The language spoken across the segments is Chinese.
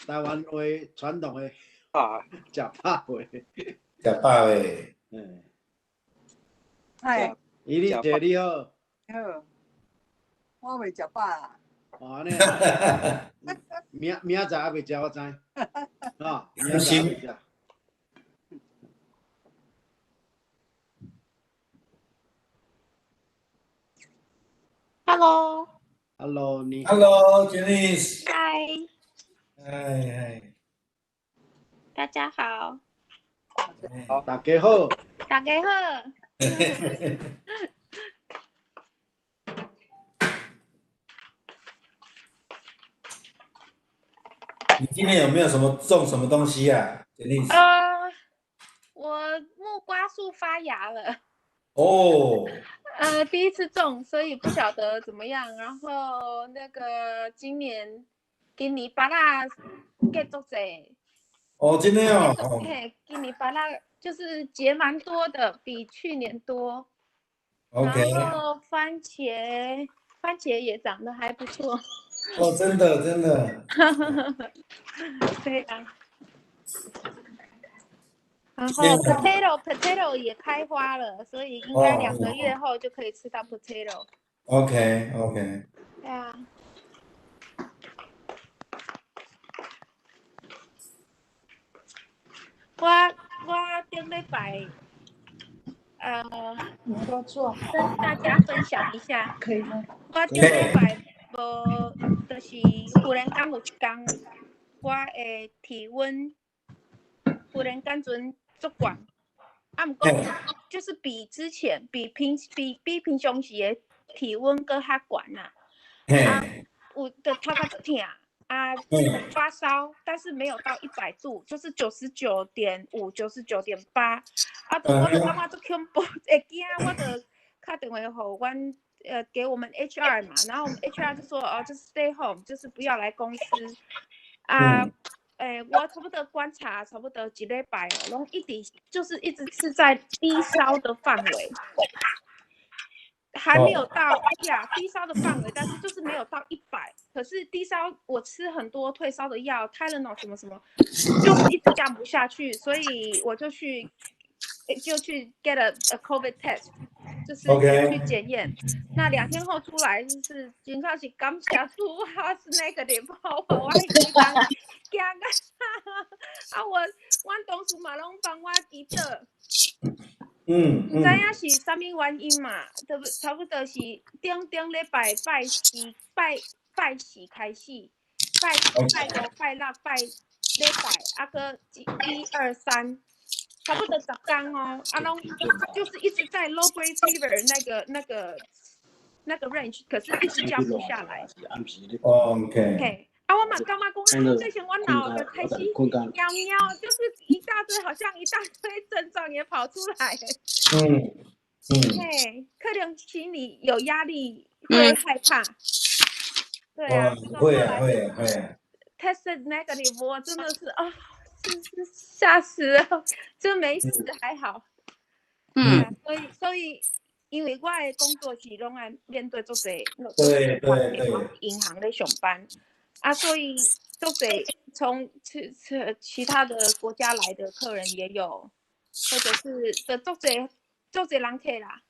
台湾话传统的啊，食饱话。食饱诶。嗨，伊你坐你好。好，我未食饱啊。哦，安尼啊。明仔还未食，我知。啊，明仔还未食。Hello， 你。Hello， Janice。嗨。嗨。大家好。好，大家好。大家好。你今天有没有种什么东西啊 ，Janice？我木瓜树发芽了。哦。第一次种，所以不晓得怎么样。然后那个今年芭乐结足济。哦，真的哦。嘿，今年芭乐就是结蛮多的，比去年多。OK。然后番茄也长得还不错。哦，真的真的。对啊。然后 potato 也开花了，所以应该2个月后就可以吃到 potato。OK。对啊。我顶礼拜跟大家分享一下。可以吗？我顶礼拜就是忽然间有一天，我的体温忽然间阵足悬，不过就是比之前比平常时的体温搁较悬啦。有的头壳痛发烧，但是没有到100度，就是99.5、99.8。我就感觉足恐怖，会惊，我就打电话给我们 HR 嘛，然后我们 HR 就说就是 stay home， 就是不要来公司我差不多观察差不多1礼拜拢一直是在低烧的范围。还没有到低烧的范围，但是就是没有到100。可是低烧，我吃很多退烧的药 ，Tylenol 什么什么，就是一直降不下去，所以我就去 get a COVID test， 就是去检验。那2天后出来就是真正是感谢主，我是negative， 我还紧张，惊啊！我同事嘛拢帮我祈祷。不知影是啥物原因嘛，差不多是顶礼拜拜四开始，拜4、拜5、拜6、拜礼拜，个1、2、3，差不多10天哦，拢就是一直在 low grade fever 那个 range， 可是一直降不下来。OK。我嘛感觉讲，最近我脑就开始喵，就是一大堆，好像一大堆症状也跑出来。可能心里有压力，会害怕。对啊，会啊。tested negative， 我真的是是吓死了，就没事还好。所以因为我的工作是拢爱面对足侪，银行在上班所以足侪从其他的国家来的客人也有，或者是足侪人客啦。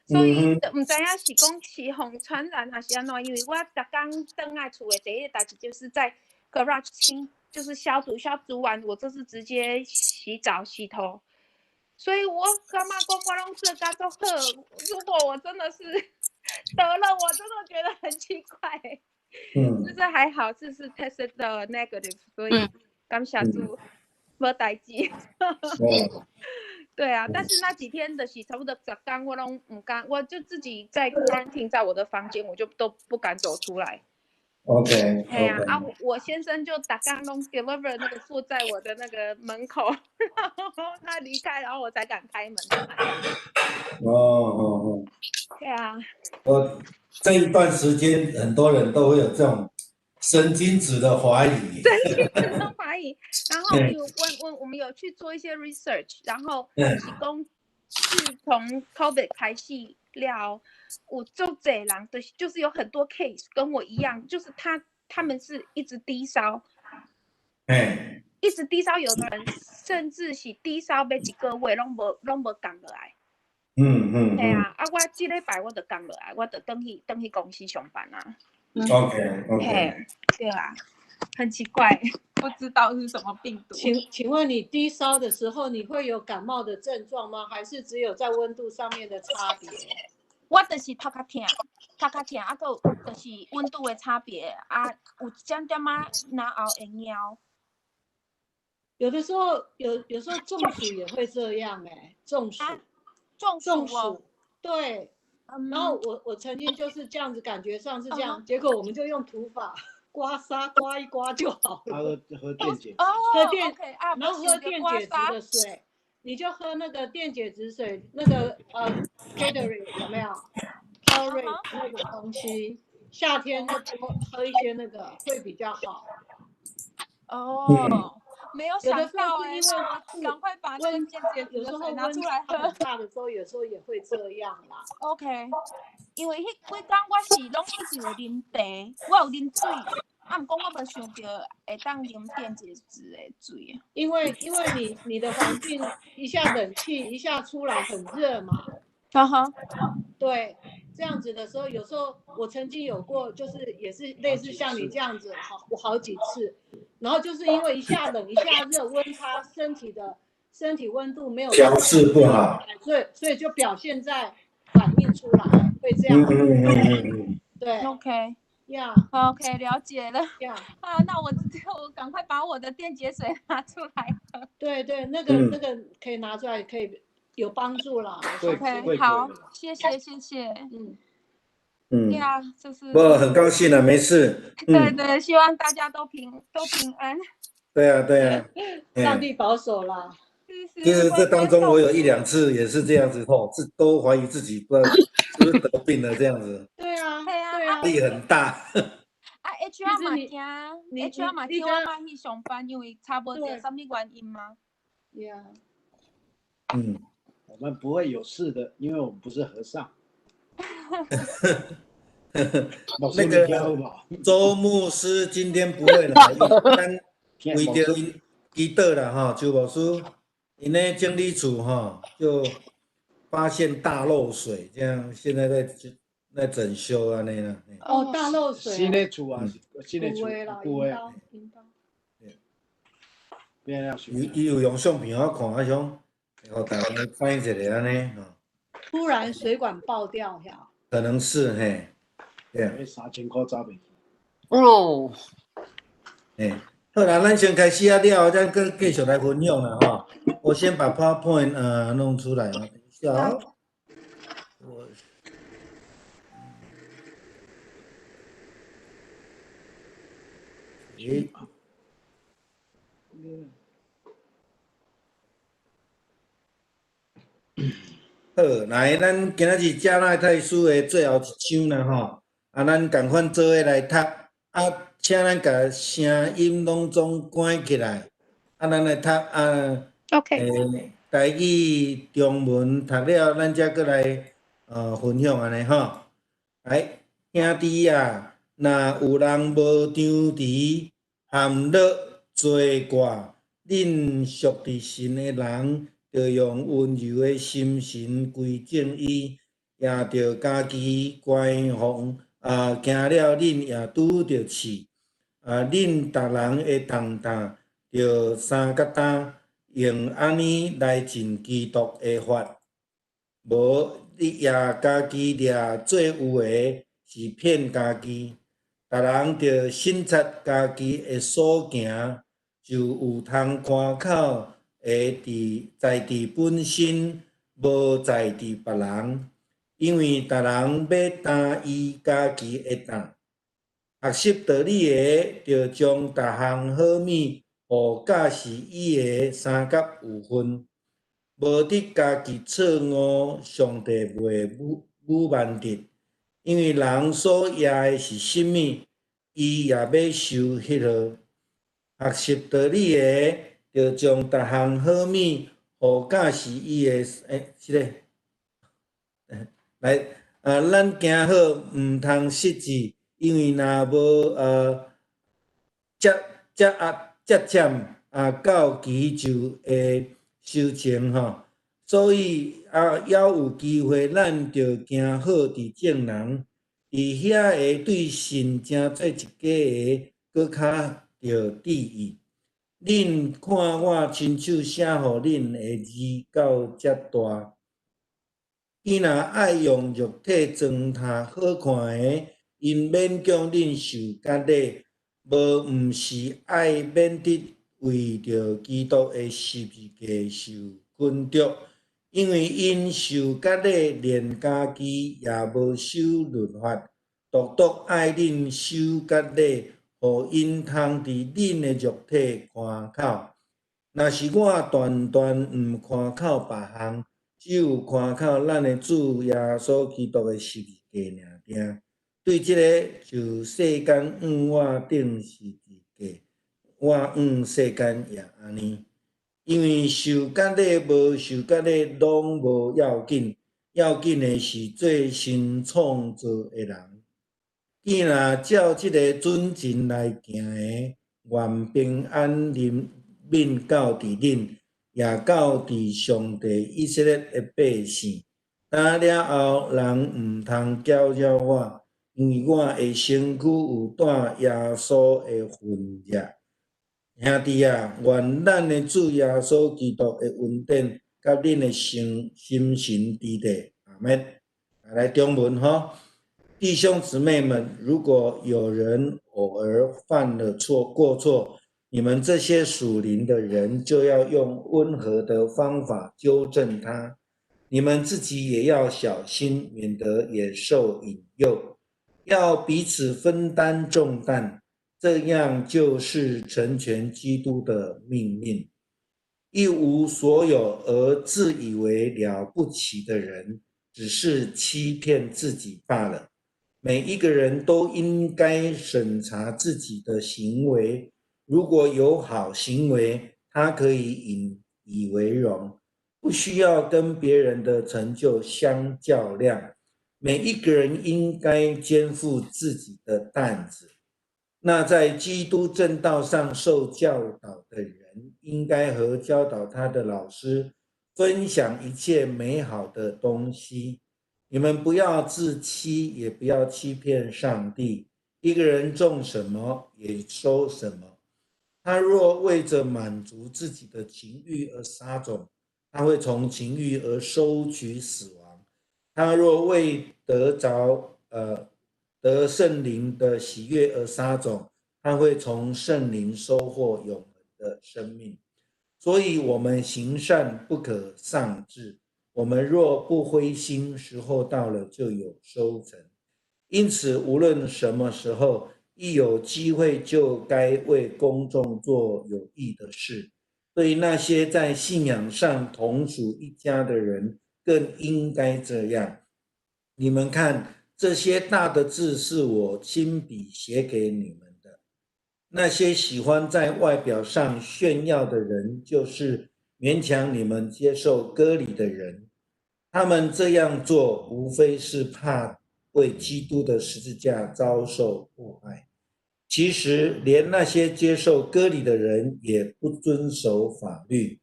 所以就唔知影是讲是互传染还是安怎，因为我逐天回来厝的第一个代志就是在 garage 就是消毒完，我就是直接洗澡洗头。所以我感觉讲我拢做甲足好，如果我真的是得了，我真的觉得很奇怪。就是还好，这是 tested negative， 所以感谢主，没代志。对啊，但是那几天的是差不多10天，我拢唔敢，我就自己在 quarantine 在我的房间，我就都不敢走出来。OK。我先生就打刚弄 deliver 那个附在我的那个门口，然后他离开，然后我才敢开门。对啊。这一段时间很多人都会有这种神经质的怀疑。然后我们有去做一些 research， 然后是讲自从 COVID 开始了，有足侪人就是有很多 case 跟我一样，就是他们是一直低烧，嘿，一直低烧，有的人甚至是低烧要1个月拢无降落来。嘿啊，我这礼拜我就降落来，我就回去公司上班啊。OK，嘿，对啊，很奇怪，不知道是什么病毒。请问你低烧的时候，你会有感冒的症状吗？还是只有在温度上面的差别？我就是头壳痛，啊，个就是温度的差别啊，有点点啊，然后会尿。有的时候有时候中暑也会这样中暑。中暑，对。然后我曾经就是这样子，感觉上是这样，结果我们就用土法刮痧刮一刮就好了。喝电解质。喝电，然后喝电解质的水，你就喝那个电解质水，那个Gatorade 有没有 ？Powerade 那种东西，夏天就多喝一些那个会比较好。没有想到因为我赶快把那个电解质的水拿出来喝。很大的时候，有时候也会这样啦。OK， 因为迄几天我是拢一直有啉茶，我有啉水，不过我无想到会当啉电解质的水。因为你的环境一下冷气，一下出来很热嘛。对，这样子的时候，有时候我曾经有过，就是也是类似像你这样子，好几次，然后就是因为一下冷一下热，温差身体温度没有调试不好，所以就表现在反应出来，会这样。对 ，OK， 呀 ，OK， 了解了。呀那我赶快把我的电解水拿出来喝。对，那个可以拿出来，可以有帮助啦。OK， 好，谢谢。呀，就是。我很高兴啊，没事。对，希望大家都平安。对啊。上帝保守啦。就是这当中，我有1、2次也是这样子都怀疑自己不知道是不是得病了这样子。对啊，压力很大。HR 嘛惊，HR 嘛叫我嘛去上班，因为差不多什么原因吗？我们不会有事的，因为我们不是和尚。那个周牧师今天不会来，为着祈祷啦周牧师，因咧监理处就发现大漏水，这样现在在整修安尼啦。大漏水。新的厝啊，新的厝，有诶。伊有用相片我看，想互大家反映一下安尼突然水管爆掉呀？可能是对啊。3000块找袂起。好啦，咱先开始了，咱继续来分享啦我先把 PowerPoint 弄出来等一下好，来，咱今仔日加纳太书的最后一章啦咱共款做伙来读请咱把声音拢总关起来，咱来读OK。台语、中文读了，咱才过来分享安尼来，兄弟啊，若有人无张持含乐做挂，恁属伫神的人，着用温柔的心神归正伊，也着家己关防惊了恁也拄着刺。恁逐人会重担着三角担，用安尼来尽基督的法。无你也家己掠做有的，是骗家己。逐人着审察家己的所行，就有通关口会在伫本身，无在伫别人。因为逐人要担伊家己的担。学习道理的，着将逐项好物，互教示伊的三角有分。无得家己错误，上帝袂武万得。因为人所业的是甚物，伊也要受迄号。学习道理的，着将逐项好物，互教示伊的来咱行好，毋通失志。因为若无渐渐到期就会收成吼。所以还有机会，咱着行好伫正人，伫遐个对神正做一家个，搁较着注意。恁看我亲手写互恁的字到遮大，伊若爱用肉体装塔好看的，因免叫恁受割礼，毋是爱免得为着基督的十字架受困着，因为因受割礼连家己也无守律法，独爱恁受割礼，互因通伫恁的肉体看口。若是我断毋看口别项，只有看口咱的主耶稣基督的十字架尔定。对即个就世间我顶十字架，我世间也安尼。因为受割礼无受割礼拢无要紧，要紧的是做新创造的人。既若照即个准则来行的，愿平安临到伫恁，也到伫上帝以色列的百姓。打了后，人毋通搅扰我，因为我的身躯有带耶稣的魂液。兄弟啊，愿咱的主耶稣基督的恩典，甲恁的心神伫地。阿们。来中文吼。弟兄姊妹们，如果有人偶尔犯了过错，你们这些属灵的人就要用温和的方法纠正他。你们自己也要小心，免得也受引诱。要彼此分担重担，这样就是成全基督的命令。一无所有而自以为了不起的人，只是欺骗自己罢了。每一个人都应该审查自己的行为，如果有好行为，他可以引以为荣，不需要跟别人的成就相较量。每一个人应该肩负自己的担子。那在基督正道上受教导的人，应该和教导他的老师分享一切美好的东西。你们不要自欺，也不要欺骗上帝。一个人种什么，也收什么。他若为着满足自己的情欲而撒种，他会从情欲而收取死亡。他若为得圣灵的喜悦而撒种，他会从圣灵收获永恒的生命。所以我们行善不可丧志，我们若不灰心，时候到了就有收成。因此无论什么时候，一有机会就该为公众做有益的事。对那些在信仰上同属一家的人，更应该这样。你们看，这些大的字是我亲笔写给你们的。那些喜欢在外表上炫耀的人，就是勉强你们接受割礼的人。他们这样做，无非是怕为基督的十字架遭受迫害。其实，连那些接受割礼的人也不遵守法律。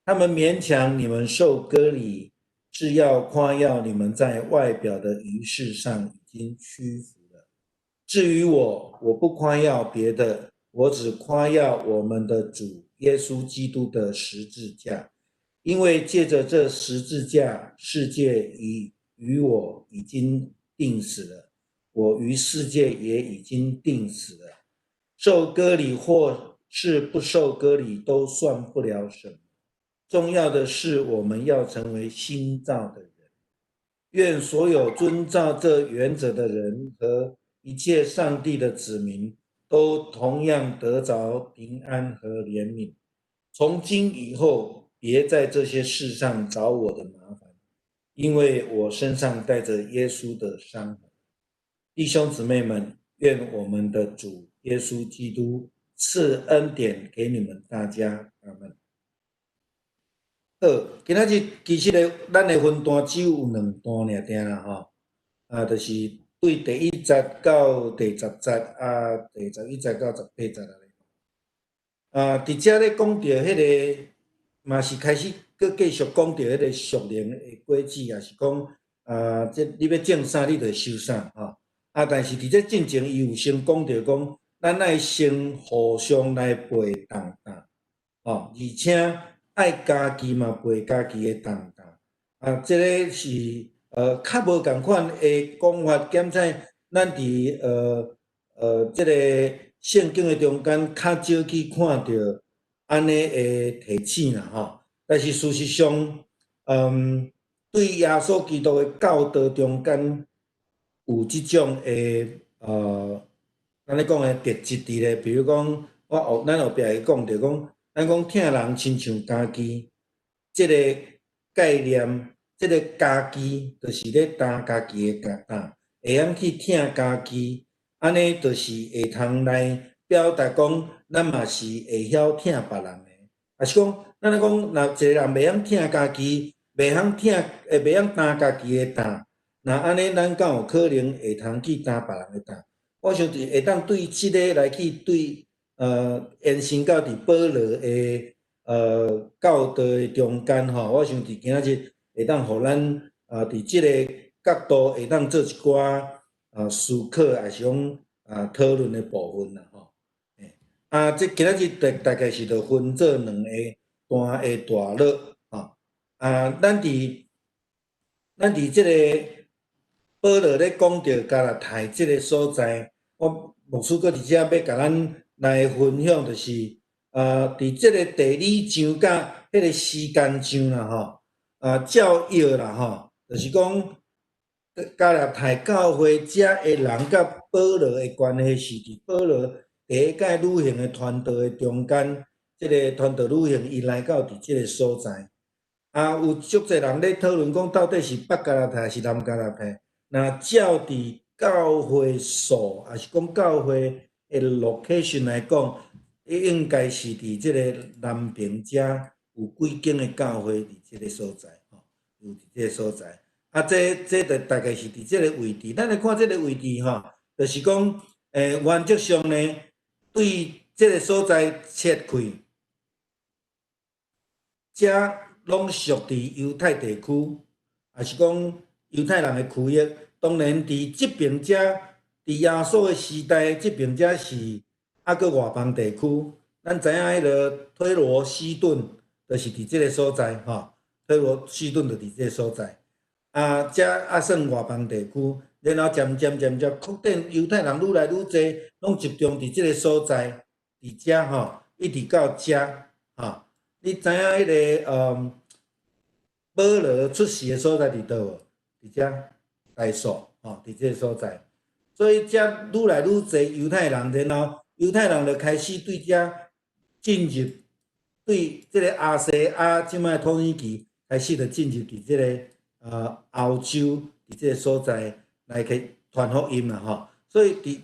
他们勉强你们受割礼，是要夸耀你们在外表的仪式上已经屈服了。至于我不夸耀别的，我只夸耀我们的主耶稣基督的十字架，因为借着这十字架，世界与我已经定死了，我与世界也已经定死了。受割礼或是不受割礼都算不了什么，重要的是我们要成为新造的人。愿所有遵照这原则的人和一切上帝的子民都同样得着平安和怜悯。从今以后，别在这些事上找我的麻烦，因为我身上带着耶稣的伤痕。弟兄姊妹们，愿我们的主耶稣基督赐恩典给你们大家。阿们。好，今仔日其实咱的分段只有2段尔定啦吼，就是对第1节到第10节，第11节到18节啦。伫遮咧讲到迄个，嘛是开始搁继续讲到迄个属灵的果子，也是讲即你要种啥，你着收啥吼。但是伫这进前，伊有先讲到讲，咱爱先互相来陪同担，而且爱家己嘛陪家己的重担。即个是较无共款的讲法，减在咱伫即个圣经的中间较少去看到安尼的提醒啦吼。但是事实上，对耶稣基督的教导中间有即种的咱咧讲的特质伫咧，比如讲，咱后壁会讲着讲，咱讲疼人亲像家己，即个概念，即个家己就是咧担家己的担，会晓去疼家己，安尼就是会通来表达讲，咱嘛是会晓疼别人的。也是讲，咱咧讲，若一个人袂晓疼家己，袂晓担家己的担，那安尼咱敢有可能会通去担别人的担？我想会当对即个来去对延伸到伫保罗的教导的中间吼，我想伫今仔日会当互咱伫即个角度会当做一寡思考，也是讲讨论的部分啦吼。即今仔日大概是着分做2个的段落吼。咱伫即个保罗咧讲到加拉太即个所在，我牧师搁伫遮要甲咱来分享，就是伫即个地理上甲迄个时间上啦吼，照约啦吼，就是讲加拉太教会遮的人甲保罗的关系是伫保罗第一届旅行的传道的中间，即个传道旅行伊来到伫即个所在，有足侪人咧讨论讲，到底是北加拉太还是南加拉太？那照伫教会数，也是讲教会的 location 来讲，应该是伫即个南边遮有几间的教会伫即个所在吼，有伫即个所在。这就大概是伫即个位置。咱来看即个位置吼，就是讲，原则上呢，对即个所在切开，遮拢属伫犹太地区，也是讲犹太人的区域。当然，伫即边遮，伫耶稣的时代，即边遮是还阁外邦地区。咱知影迄个推罗西顿，就是伫即个所在吼。推罗西顿就伫即个所在。遮算外邦地区，然后渐渐确定犹太人愈来愈侪，拢集中伫即个所在，伫遮吼，一直到遮吼。你知影迄个保罗出世的所在伫倒无？伫遮。大数吼，伫即个所在，所以遮愈来愈侪犹太人，然后犹太人就开始对遮进入，对即个亚细亚即摆土耳其开始就进入伫即个欧洲，伫即个所在来去传福音啦吼。所以伫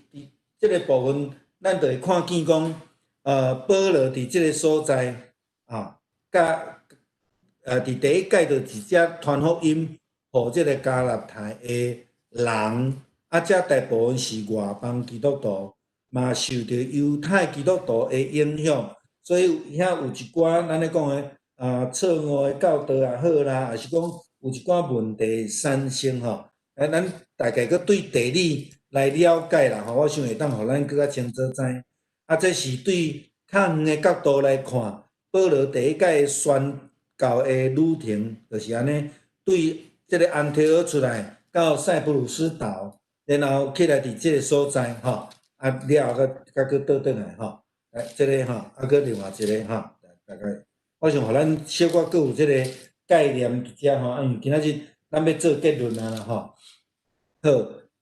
即个部分，咱就会看见讲，保罗伫即个所在甲伫第一届就伫遮传福音。互即个加纳太的人，遮大部分是外邦基督徒，嘛受到犹太基督徒的影响，所以遐有一寡咱咧讲的错误的教导也好啦，也是讲有一寡问题产生吼。咱大概搁对地理来了解啦吼，我想会当互咱搁较清楚知。这是对较远的角度来看，保罗第一届宣教的旅程就是安尼对。即个安提阿出来到塞浦路斯岛，然后起来伫即个所在吼，了后甲佫倒转来吼，即个吼，佫另外一个吼，大概我想互咱小可佫有即个概念伫遮吼，因为今仔日咱要做结论啊啦吼。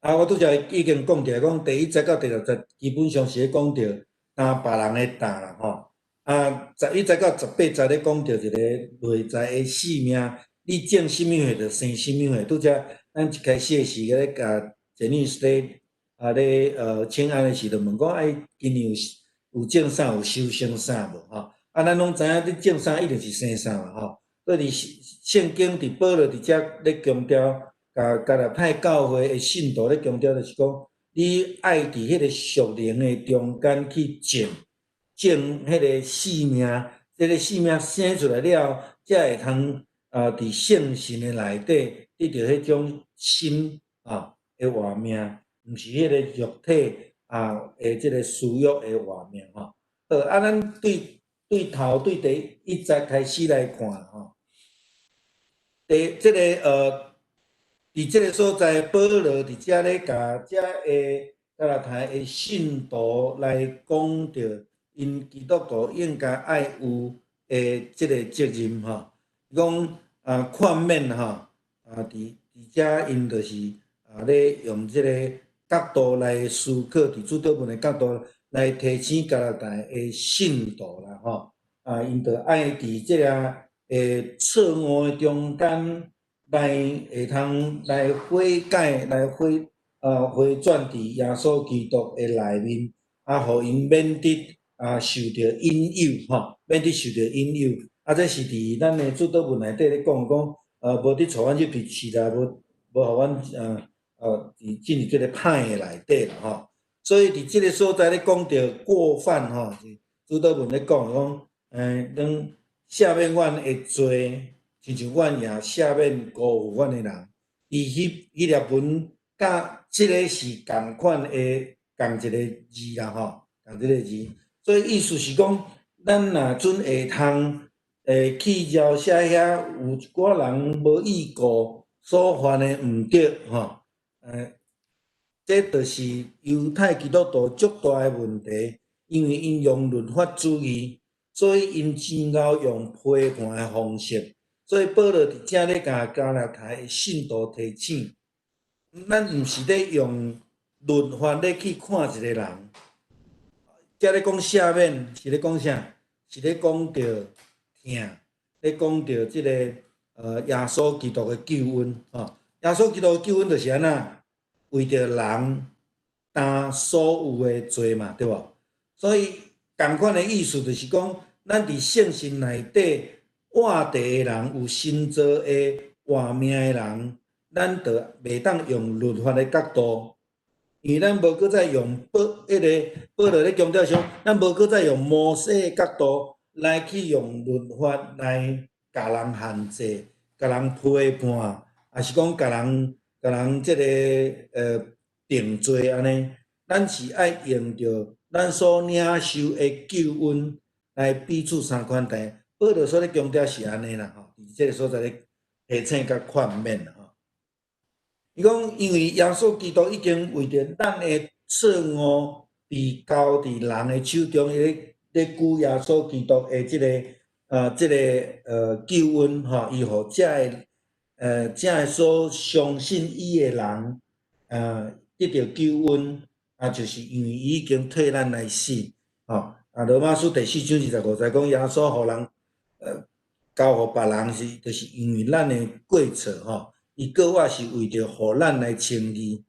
好，我拄则已经讲着讲第1节到第6节，基本上是咧讲着担别人的担啦吼。11节到18节咧讲着一个内在的使命。你种什么货，就生什么货。拄则咱一开始的时咧甲jenny咧请安的时，就问讲，今年有种啥，有收成啥无吼？咱拢知影，你种啥一定是生啥嘛吼。所以圣经伫保罗伫遮咧强调，加拉太教会的信徒咧强调，就是讲，你爱伫迄个属灵的中间去种种迄个性命，这个性命生出来了，才会通伫圣神的内底得到迄种心的活命，毋是迄个肉体的即个私欲的活命好，咱对头对第一节开始来看伫即个伫即个所在，保罗伫遮咧甲遮的加拉太的信徒来讲着，因基督徒应该爱有即个责任讲劝勉伫遮因就是咧用即个角度来思考，伫主祷文的角度来提醒加拉太的信徒啦因着爱伫即个错误的中间。来会通来悔改，来回转伫耶稣基督的内面，互因免得受到引诱免得受到引诱。这是伫咱的主祷文内底咧讲，无伫带阮入去试啦，无互阮进入即个歹的内底啦所以伫即个所在咧讲着过犯主祷文咧讲咱赦免阮的罪。亲像阮也赦免辜负阮的人，伊希腊文甲即个是共款的共一个字啦共即个字，所以意思是讲，咱若准会通去饶赦遐有一寡人无意故所犯的毋对这就是犹太基督徒足大的问题，因为因用律法主义，所以因只好用批判的方式。所以保罗伫遮咧甲加拉太的信徒提醒，咱毋是咧用律法咧去看一个人，遮咧讲赦免是咧讲啥？是咧讲着疼，咧讲着即个耶稣基督的救恩耶稣基督的救恩就是安那，为着人担所有的罪嘛，对无？所以共款的意思就是讲，咱伫圣心内底。活地的人有新造的活命的人，咱就袂当用律法的角度，因为咱无搁再用保罗咧强调上，咱无搁再用摩西的角度来去用律法来甲人限制、甲人批判，还是讲甲人即个定罪安尼，咱是爱用着咱所领受的救恩来彼此相款待。保罗所咧强调是安尼啦伫即个所在咧提醒甲劝勉啦伊讲，因为耶稣基督已经为着咱的错误被交伫人的手中，伊咧举耶稣基督的即个救恩伊互遮所相信伊的人得到救恩就是因为伊已经替咱来死罗马书第4章25节讲，耶稣互人。交互别人就是因为咱的过错伊过我是为着互咱来称义，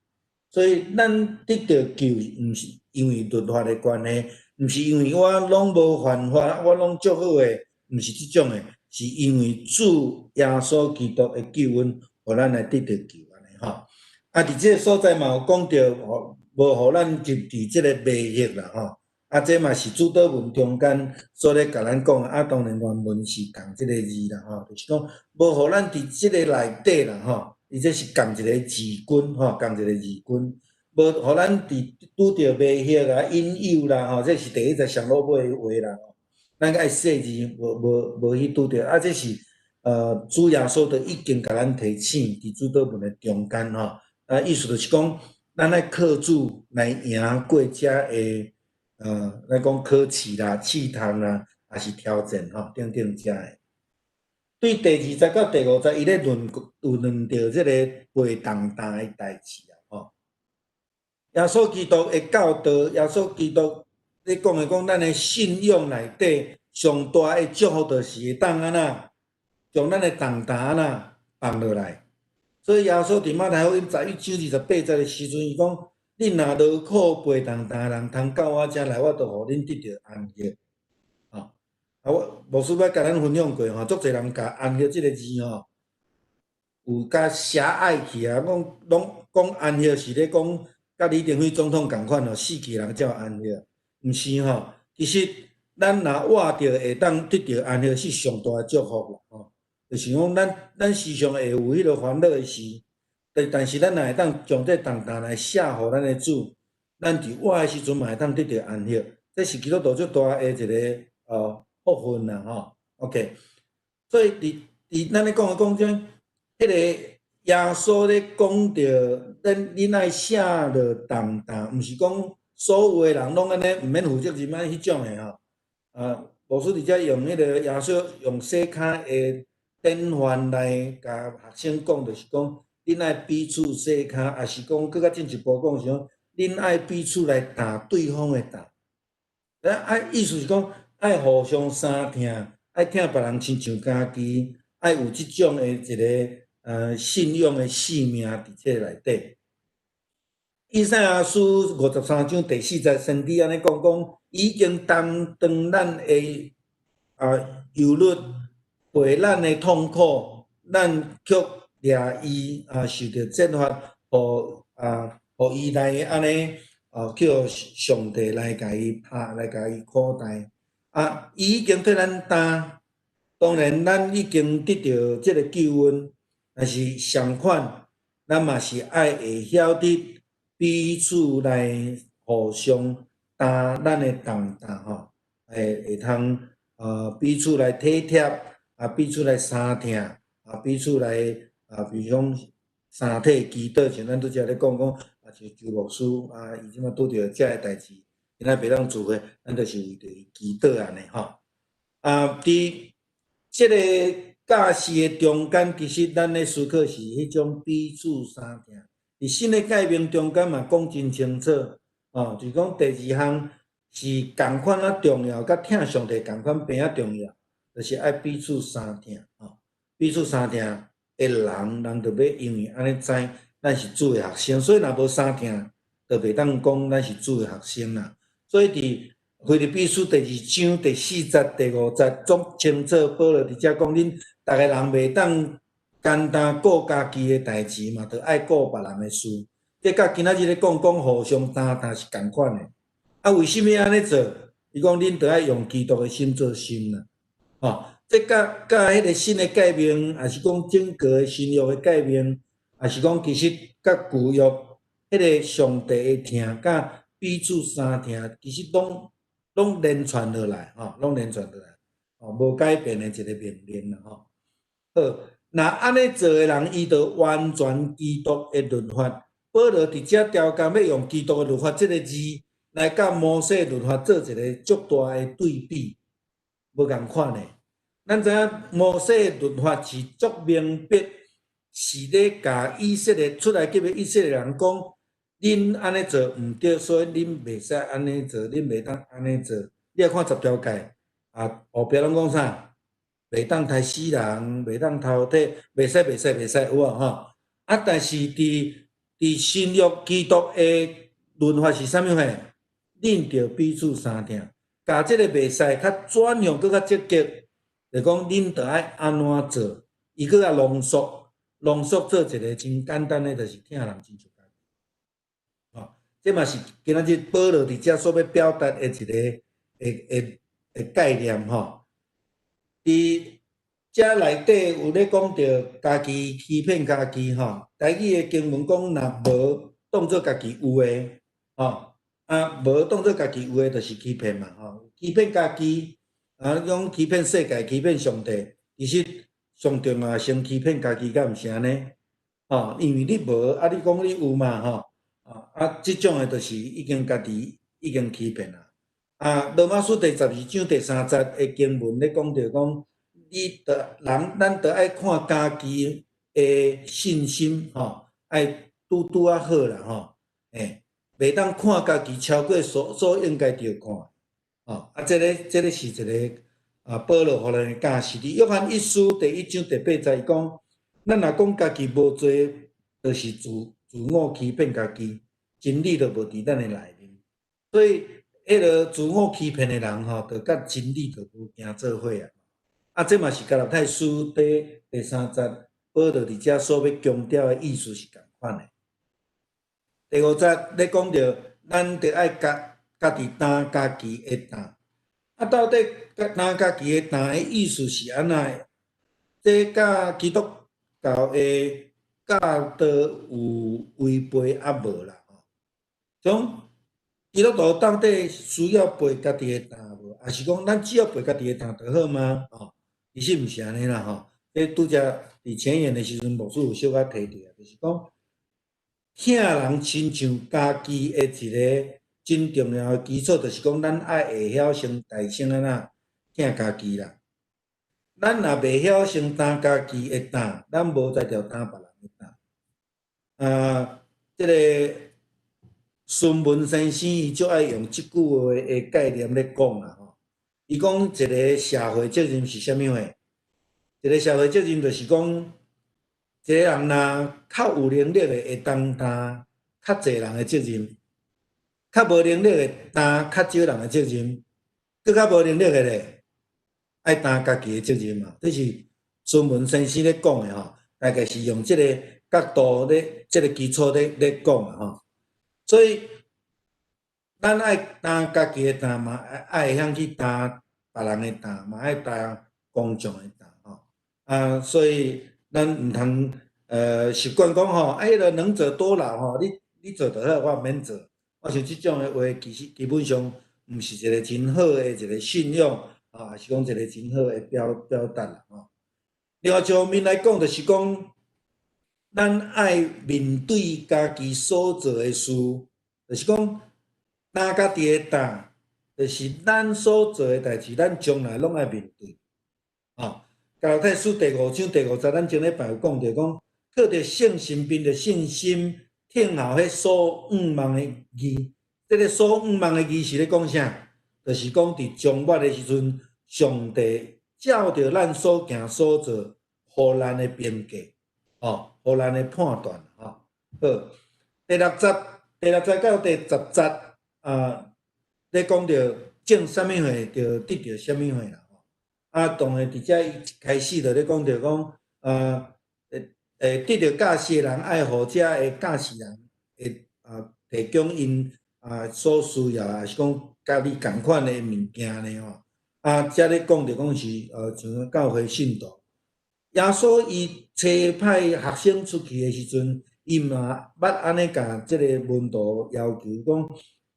所以咱得到救，毋是因为律法的关系，毋是因为我拢无犯法，我拢足好诶，毋是即种诶，是因为主耶稣基督的救恩，互咱来得到救安尼伫即个所在嘛有讲到，无互咱入伫即个迷惑啦这嘛是主祷文中间所咧甲咱讲当然原文是共即个字啦就是讲无互咱伫即个内底啦伊这是共一个字根共一个字根，无互咱拄着迷惑引诱啦这是第一个上落尾的话啦咱爱细字无去拄着这是主耶稣都已经甲咱提醒伫主祷文的中间意思就是讲咱爱靠主来赢过遮的。咱讲考试啦、试探啦，也是挑战等等遮的。对第20节到第5节，伊咧论着即个背重担的代志耶稣基督的教导，耶稣基督咧讲咱的信仰内底上大的祝福，就是会当安那将咱的重担安那放落来。所以耶稣伫马太福音11章28节的时阵，伊讲。恁若劳苦背重担人，通到我遮来，我就互恁得到安息。我牧师捌甲咱分享过足侪人甲安息即个字有甲狭隘去拢讲安息是咧讲甲李登辉总统共款死去人才有安息，毋是其实咱若活着会当得到安乐是上大的祝福啦吼。就是讲咱时常会有迄个烦恼的事，但是咱若会当将这重担来卸互咱的主，咱伫活的时阵嘛会当得到安乐，这是基督徒最大的一个福分啦吼。OK， 所以伫咱咧讲种，迄个耶稣咧讲着恁爱卸落重担，毋是讲所有的人拢安尼毋免负责任安迄种的吼。牧师伫遮用迄个耶稣用小可的典范来甲学生讲，就是讲恁爱彼此小可，也是讲佫较进一步讲是讲恁爱彼此来担对方的担。意思是讲爱互相相听，爱听别人亲像家己，爱有即种的一个信仰的使命伫这内底。以赛亚书53章第40先知安尼讲，已经担当咱的忧虑，陪咱的痛苦，咱却掠伊受到责罚，互伊来安尼叫上帝来甲伊拍，来甲伊苦待。伊已经替咱担，当然咱已经得到即个救恩，但是相反，咱嘛是爱会晓得彼此来互相担咱的重担吼，会通彼此来体贴彼此来相听彼此来比如讲三体祈祷，像咱拄则咧讲像周牧师伊即马拄着遮个代志，今仔袂当聚会，咱就是为着伊祈祷安尼吼。伫即个教示的中间，其实咱咧思考是迄种彼此相听。伫新的诫命中间嘛讲真清楚就是讲第2项是共款重要，甲听上帝共款边重要，就是爱彼此相听彼此相听的人就要因为安尼知咱是主的学生，所以若无相听，就袂当讲咱是主的学生啦。所以伫腓立比书第2章第4节、第5节，足清楚保罗伫遮讲，恁逐个人袂当简单顾家己的代志嘛，着爱顾别人的事。这甲今仔日咧讲互相担是共款的。为什么安尼做？伊讲恁着爱用基督的心做心啦，这甲迄个新的诫命，也是讲整个的新约的诫命，也是讲其实甲旧约迄个上帝的听，甲彼此相听，其实拢连传落来拢连传落来无改变的一个命令啦好，若安尼做的人，伊就完全基督的律法。保罗伫遮条件要用基督的律法这个字来甲摩西律法做一个足大的对比，无共款的。咱知影摩西律法是足明白，是咧甲以色列出来，叫以色列人讲，恁安尼做毋对，所以恁袂使安尼做，恁袂当安尼做。你来看10条诫后壁拢讲啥？袂当杀死人，袂当偷窃，袂使有但是伫新约基督的律法是啥物货？恁着彼此相听，甲即个袂使较转向，搁较积极。就讲恁着爱安怎做，伊搁较浓缩做一个真简单的，就是听人真像家己。这嘛是今仔日保罗伫遮所要表达的一个概念伫遮内底有咧讲着家己欺骗家己台语的经文讲，若无当作家己有诶无当作家己有诶，就是欺骗嘛欺骗家己。讲欺骗世界，欺骗上帝，其实上重要先欺骗家己，敢毋是安尼？因为你无你讲你有嘛即种诶，就是已经家己已经欺骗啦。罗马书第12章第3节诶经文咧讲着讲，咱着爱看家己诶信心爱拄啊好啦袂当看家己超过所应该着看。这个是一个保罗互咱的教示。伫约翰一书第1章第8节，伊讲，咱若讲家己无罪，就是自我欺骗家己，真理就无伫咱的内面。所以，迄个自我欺骗的人就甲真理就无行做伙这嘛是加拉太书第3节，保罗伫遮所要强调的意思是共款的。第5节咧讲着，咱着爱家己担家己的担。到底咱家己的担的意思是安那的？这甲基督教的教导有违背啊无啦？种基督徒到底需要背家己的担无？还是讲咱只要背家己的担就好吗？其实毋是安尼啦这拄则伫前言的时阵，牧师有小可提到，就是讲，疼人亲像家己的一个真重要的基础，就是讲咱爱会晓先大声安那疼家己啦。咱若袂晓先担家己的担，咱无才调担别人的担。即个孙文先生伊就爱用即句话的概念咧讲啦伊讲一个社会责任是啥物货？一个社会责任就是讲，一个人若较有能力的会当担较侪人的责任，较无能力的担较少人的责任，更较无能力的咧爱担家己的责任嘛。这是孙文先生咧讲的大概是用即个角度咧，即个基础咧讲啊所以咱爱担家己的担嘛，爱会晓去担别人的担，嘛爱担公众的担所以咱毋通习惯讲迄个能者多劳你做得好，我免做。我想即种的话，其实基本上毋是一个真好的一个信用也是讲一个真好的表达啦另外一方面来讲，就是讲咱爱面对家己所做的事，就是讲担家己的担，就是咱所做的代志，咱将来拢爱面对加拉太书第5章第5节，咱前礼拜有讲着讲，靠着圣神并着信心，听候迄所仰望的义。这个所仰望的义是咧讲啥？就是讲伫终末的时阵，上帝照着咱所行所做，互咱的边界，互咱的判断好，第6节到第10节咧讲着种啥物货，就得到啥物货啦。当然，伫遮伊开始就咧讲着讲，得到教示的人爱互遮的教示人会提供因所需要，还是讲甲你共款的物件呢遮咧讲着讲是像教会信徒，耶稣伊差派学生出去的时阵，伊嘛捌安尼甲即个门徒要求讲，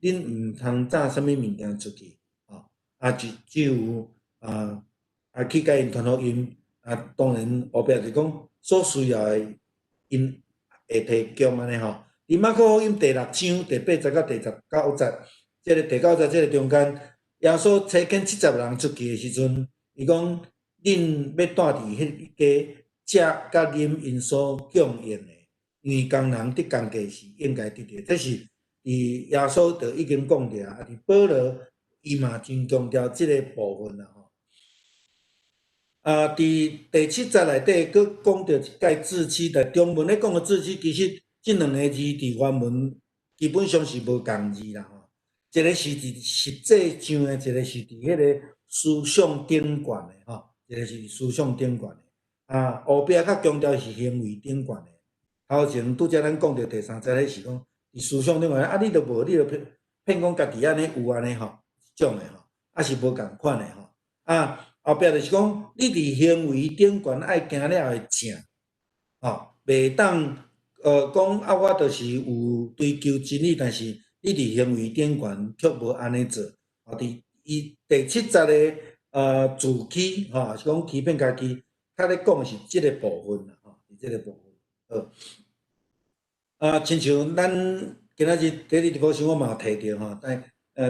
恁毋通载啥物物件出去只有去甲因传福音当然后壁就讲所需要的因会提供安尼伫马可福音第6章第8节到第19节，即个第9节即个中间，耶稣差遣70人出去的时阵，伊讲恁要住伫迄家食甲啉因所供应的，因为工人得工价是应该得到，这是伫耶稣就已经讲着伫保罗伊嘛真强调即个部分啦伫第7节内底，佫讲到一介志气，但中文咧讲的志气，其实即两个字伫原文基本上是无共字啦一个是伫实际上的，一个是伫迄个思想顶悬的一个是思想顶悬的后壁较强调是行为顶悬的。头前拄则咱讲到第3节迄是讲伫思想顶悬你都无，你就骗讲家己安尼有安尼种的是无共款的后壁就是讲，你伫行为顶悬爱行了会正袂当讲我就是有追求真理，但是你伫行为顶悬却无安尼做伫伊第7节的自欺是讲欺骗家己，较咧讲是即个部分啦是即个部分亲像咱今仔日第日播新闻嘛有提到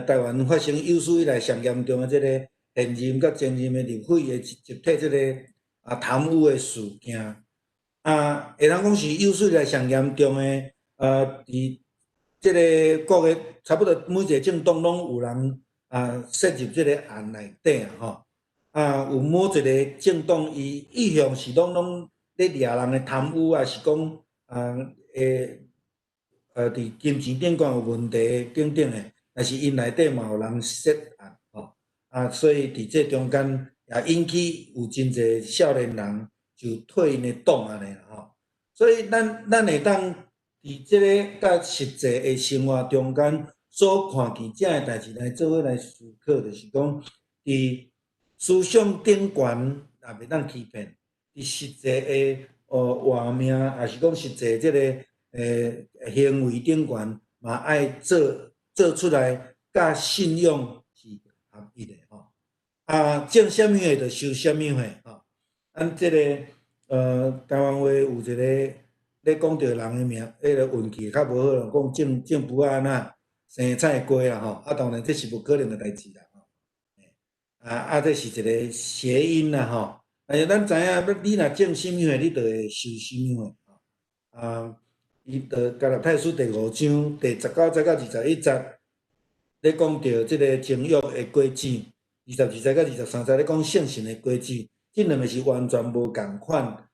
台湾发生有史以来上严重的即个现任甲前任的立委的集体即个贪污的事件会当讲是有史以来上严重的伫即个国个差不多每一个政党拢有人涉入即个案内底有每一个政党伊意向是拢咧抓人的贪污是讲伫金钱顶悬有问题等等的，但是因内底嘛有人涉案所以伫这中间也引起有真侪少年人就退因的党安尼啦所以咱会当伫即个甲实际的生活中间所看见遮个代志来做伙来思考，就是讲伫伫思想顶悬也袂当欺骗，伫实际的活命，也是讲实际即个行为顶悬，嘛爱做出来，甲信用是合一的吼。种啥物货就收啥物货吼。咱即个台湾话有一个咧讲着人的命，迄个运气较无好啦，讲种卜啊那生菜瓜啦吼。当然这是无可能的代志啦吼。这是一个谐音啦吼。咱知影，你若种啥物货，你就会收啥物货。伊就《加拉太书》第5章第19节到21节，咧讲到即个情欲的果子；22节到23节咧讲圣神的果子。这两个是完全无共款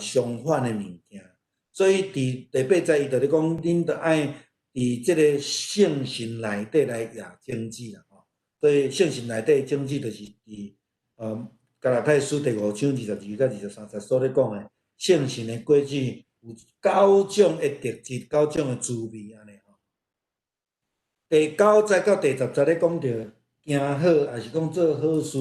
相反的物件。所以伫第8节伊就咧讲，恁着爱伫即个圣神内底来也争执啦吼。所以圣神内底争执，就是伫加拉太书第5章22到23节所咧讲的圣神的果子。有9种的特质，9种的滋味安尼吼。第9节到第10节咧讲着行好，也是讲做好事，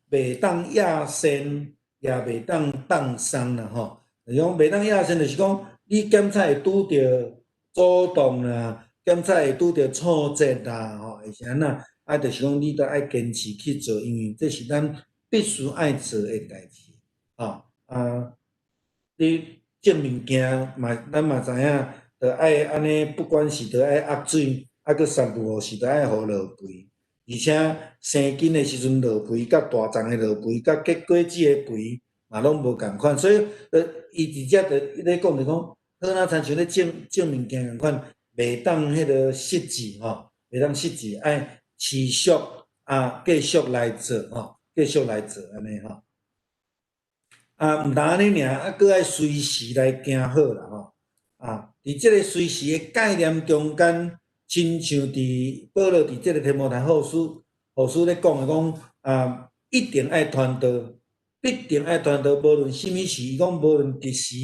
袂当野善，也袂当放松啦吼。就是讲袂当野善，就是讲你检测会拄着阻挡啦，检测会拄着挫折啦吼，会是安那，就是讲你都爱坚持去做，因为这是咱必须爱做的代志吼。你种物件咱嘛知影，着爱安尼，不管是着爱压水，搁散布是着爱互落肥，而且生根的时阵落肥，甲大丛的落肥，甲结果子的肥嘛拢无共款，所以伊直接着咧讲着讲，好那亲像咧种物件共款，袂当迄个失志吼，袂当失志，爱持续继续来做吼，继续来做安尼吼。毋但安尼尔，搁爱随时来行好啦吼。伫即个随时的概念中间，亲像伫保罗伫即个提摩太后书咧讲的讲，一定爱传道，必定爱传道，无论甚物事，伊讲无论得时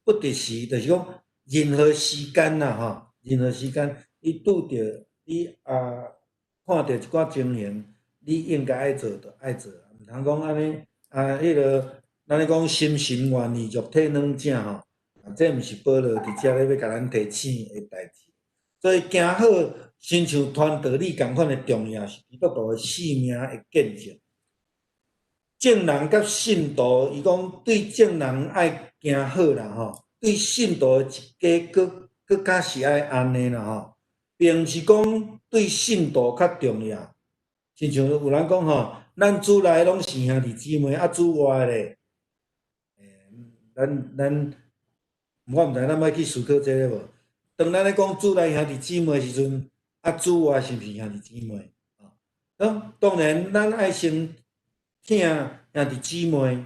不得时，就是讲任何时间啦吼，任何时间，伊拄着你看到一寡情形，你应该爱做就爱做，毋通讲安尼迄个。咱咧讲心神愿意，肉体软正吼，这毋是保罗伫遮咧要甲咱提醒的代志。所以行好，亲像传道理共款的重要，是基督徒的性命的见证。正人甲信徒，伊讲对正人爱行好啦吼，对信徒的一家搁较是爱安尼啦吼，并是讲对信徒较重要。亲像有人讲吼，咱主内拢是兄弟姊妹，主外咧。我毋知咱要去思考这个无。当咱咧讲主内兄弟姊妹时阵，主外是毋是兄弟姊妹？当然，咱爱先疼兄弟姊妹。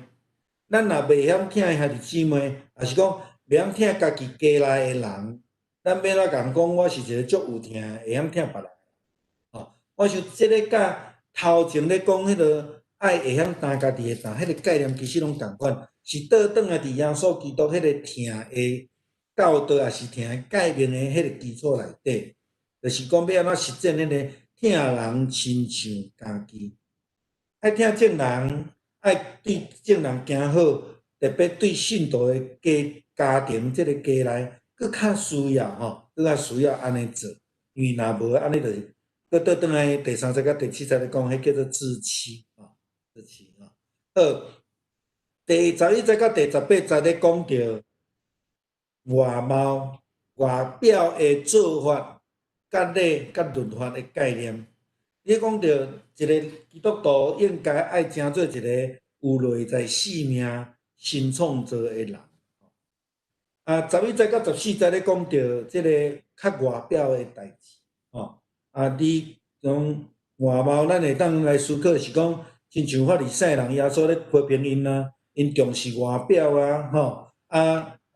咱若袂晓疼兄弟姊妹，也是讲袂晓疼家己家内的人，咱要怎讲？我是一个足有疼，会晓疼别人。我想这个甲头前咧讲迄个爱会晓担家己的担，迄个概念其实拢共款。是倒转来伫耶稣基督迄个疼的教导，也是疼的界面的迄个基础内底，就是讲要安怎实践迄个疼人亲像家己，爱疼正人，爱对正人行好，特别对信徒的家庭即个家内，佫较需要吼，佫较需要安尼做，因为若无安尼就是佫倒转来第3节甲第7节咧讲，迄叫做自欺自欺第11节到第18节咧讲到外貌、外表的做法、甲礼、甲律法的概念。你讲到一个基督徒应该爱成做一个有内在生命、新创造的人。11节到14节咧讲到即个较外表的代志。你讲外貌，咱会当来思考是讲，亲像法利赛人耶稣咧批评因啦。因重视外表啦，吼，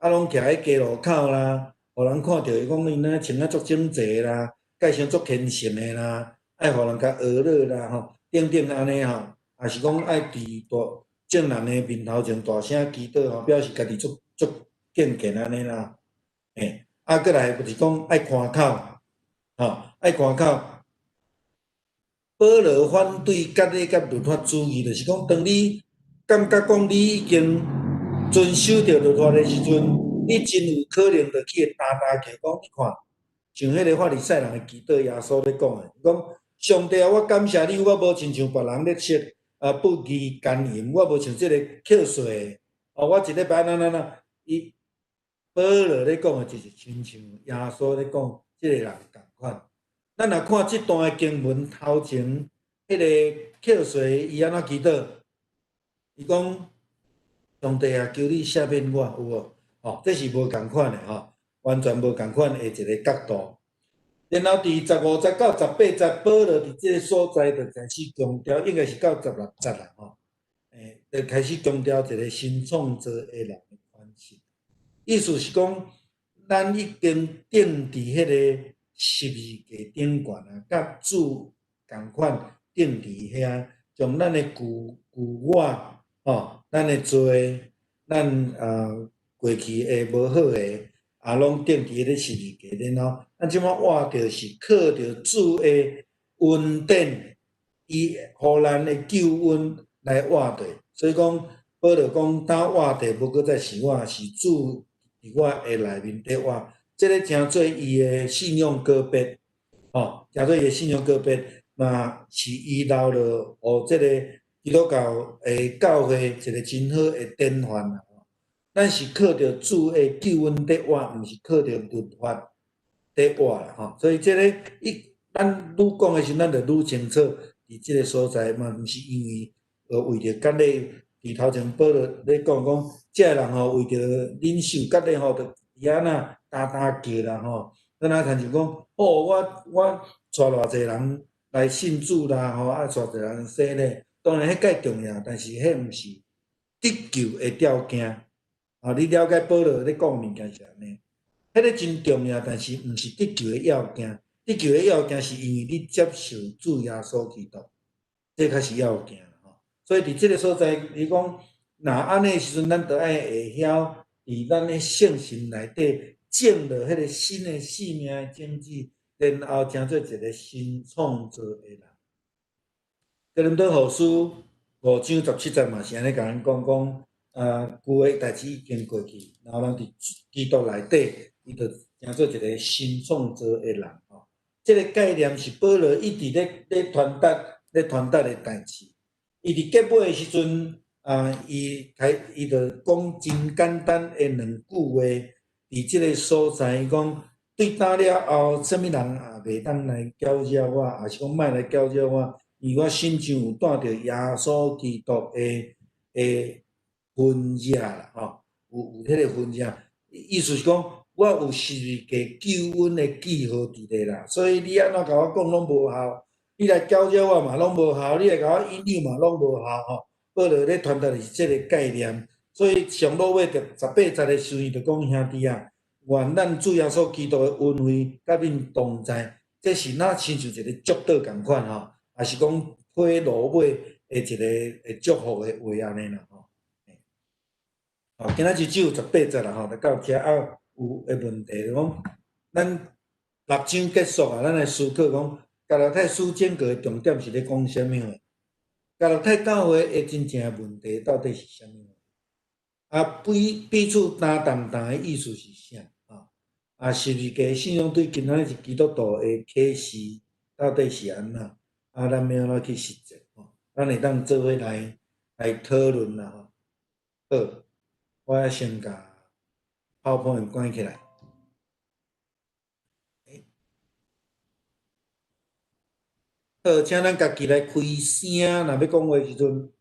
拢徛喺街路口啦，互人看到伊讲因咧穿啊足整齐啦，介绍足虔诚的啦，爱互人甲学乐啦，吼，等等安尼吼，也是讲爱伫正人的面头前大声祈祷吼，表示家己足敬虔安尼啦，过来就是讲爱看口，吼，爱看口，保罗反对割礼甲律法主义，就是讲，当你感觉讲你已经遵守着律法的时阵，你真有可能就去打起讲，你看，像迄个法利赛人的祈祷耶稣咧讲的，讲上帝啊，我感谢你，我无亲像别人咧切不义奸淫，我无像即个扣税，我一礼拜那，伊保罗咧讲的就是亲像耶稣咧讲，即个人共款。咱若看即段的经文头前，迄个扣税伊安怎祈祷？伊讲上帝啊，求你赦免我，有无？这是无共款的完全无共款的一个角度。然后伫15节到18节，保罗伫即个所在就开始强调，应该是到16节啦就开始强调一个新创造的人的关系。意思是讲，咱已经定伫迄个十字架顶悬啊，甲主共款定伫遐，将咱的旧我咱的罪，咱过去的无好的，拢定伫迄个十字架，然后咱即摆活着是靠着主的恩典，伊互咱的救恩来活着。所以讲，保罗讲，当活着无搁再是我，是主伫我的内面伫活。这个诚做伊的信仰告别，诚做伊的信仰告别，嘛是伊留落互这个基督教的教会一个真好的典范啦。咱是靠着主的救恩伫活，毋是靠着律法伫活啦。所以这个咱愈讲的时候，咱就愈清楚，伫即个所在嘛，毋是因为为着割礼，伫头前保罗咧讲，这人为着忍受割礼就伊安那打叫啦咱啊，亲像讲，我带偌济人来信主啦带偌济人洗礼，当然迄介重要，但是迄毋是得救的条件。你了解保罗咧讲物件是安尼，迄个真重要，但是毋是得救的要件。得救的要件是因为你接受主耶稣基督，这才是要件所以伫即个所在，你讲，若安尼时阵，咱着爱会晓伫咱的圣心内底建了迄个新的生命的种子，然后成做一个新创造的人。哥林多后书5章17节嘛是安尼甲咱讲。旧的代志已经过去，然后咱伫基督内底，伊就成做一个新创造的人这个概念是保罗一直咧传达的代志。伊伫结尾的时阵，伊就讲真简单的两句话，伫即个所在，伊讲对打了后，什物人也袂当来搅扰我，也是讲莫来搅扰我，因为我心上有带着耶稣基督的分野啦，有迄个分野，意思是讲，我有十字架救恩的记号伫咧啦，所以你安怎甲我讲拢无效，你来搅扰我嘛拢无效，你来甲我引诱嘛拢无效保罗咧传达的是即个概念，所以上落尾着18节的时候，伊就讲兄弟啊，愿咱主耶稣基督的恩惠甲恁同在，这是若亲像一个祝祷共款也是讲批落尾的一个祝福的话安尼啦今仔日只有18节啦就到遮有诶问题讲，咱6章结束咱来思考讲，加拉太书简格的重点是咧讲啥物话？加拉太教会的真正问题到底是啥物话？彼此担重担的意思是啥？十字架信仰对今仔日基督徒的启示到底是安怎？咱要安怎去实践？咱会当做伙来讨论啦好。我先甲PowerPoint关起来。好，请咱家己来开声，若要讲话时阵。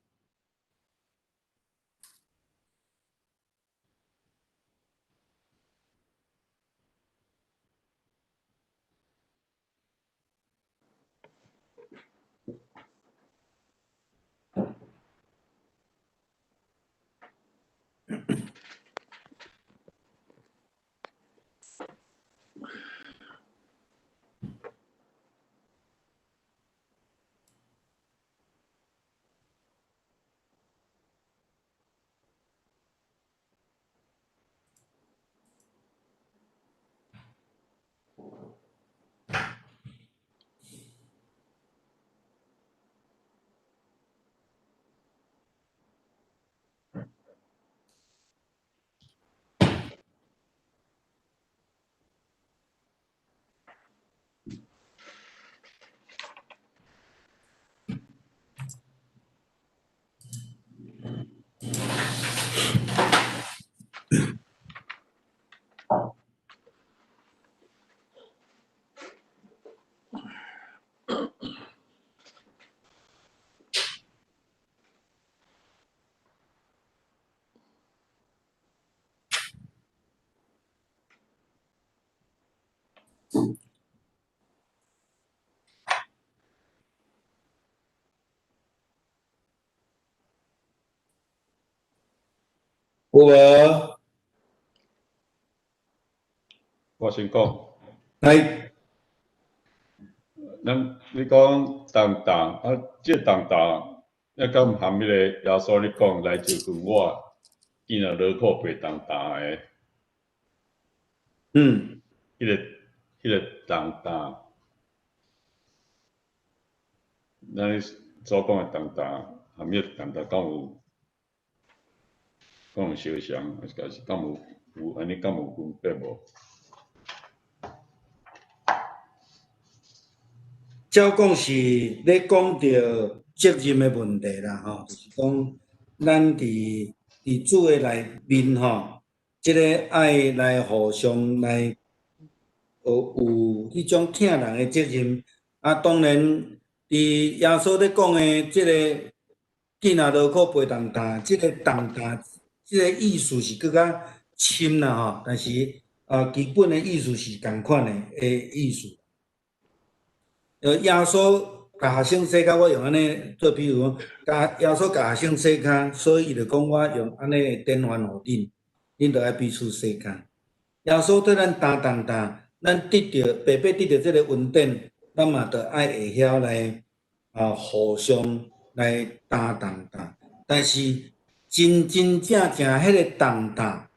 有无？我先讲，来，你讲东东啊，这东东，要敢含迄个耶稣你讲来就跟我，见了落苦背东东的，嗯，迄个东东，咱所讲的东东，含迄个东东，敢有相像，还是敢有安尼敢有分别无？照讲是咧讲到责任的问题啦，吼，就是讲咱伫主的内面吼，即个爱来互相来有迄种疼人的责任。啊，当然，伫耶稣咧讲的即个囡仔落苦背重担，即个重担，即个意思是更较深啦吼，但是基本的意思是共款的意思。耶稣甲学生洗脚，我用安尼做比如讲，耶稣甲学生洗脚，所以伊就讲我用安尼的典范互恁，恁着爱彼此洗脚。耶稣对咱担重担，咱得着白白得着即个恩典，咱嘛着爱会晓来互相来担重担。但是真正迄个重担，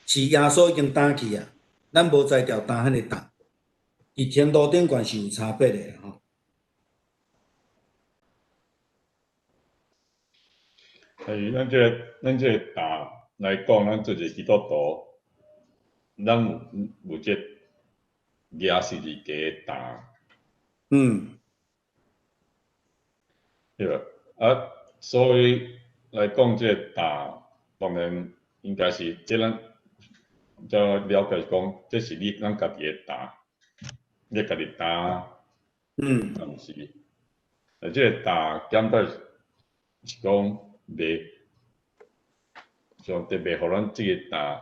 是耶稣已经担去啊，咱无才调担迄个重。伫程度顶悬是有差别的吼。咱这个大来讲，咱做一个基督徒，咱有这亚是二家的大，对吧？啊，所以来讲这个大，当然应该是这咱就了解讲，这是咱家己的大，你家己大，毋是？这个大减到是讲袂，上帝袂互咱这个大，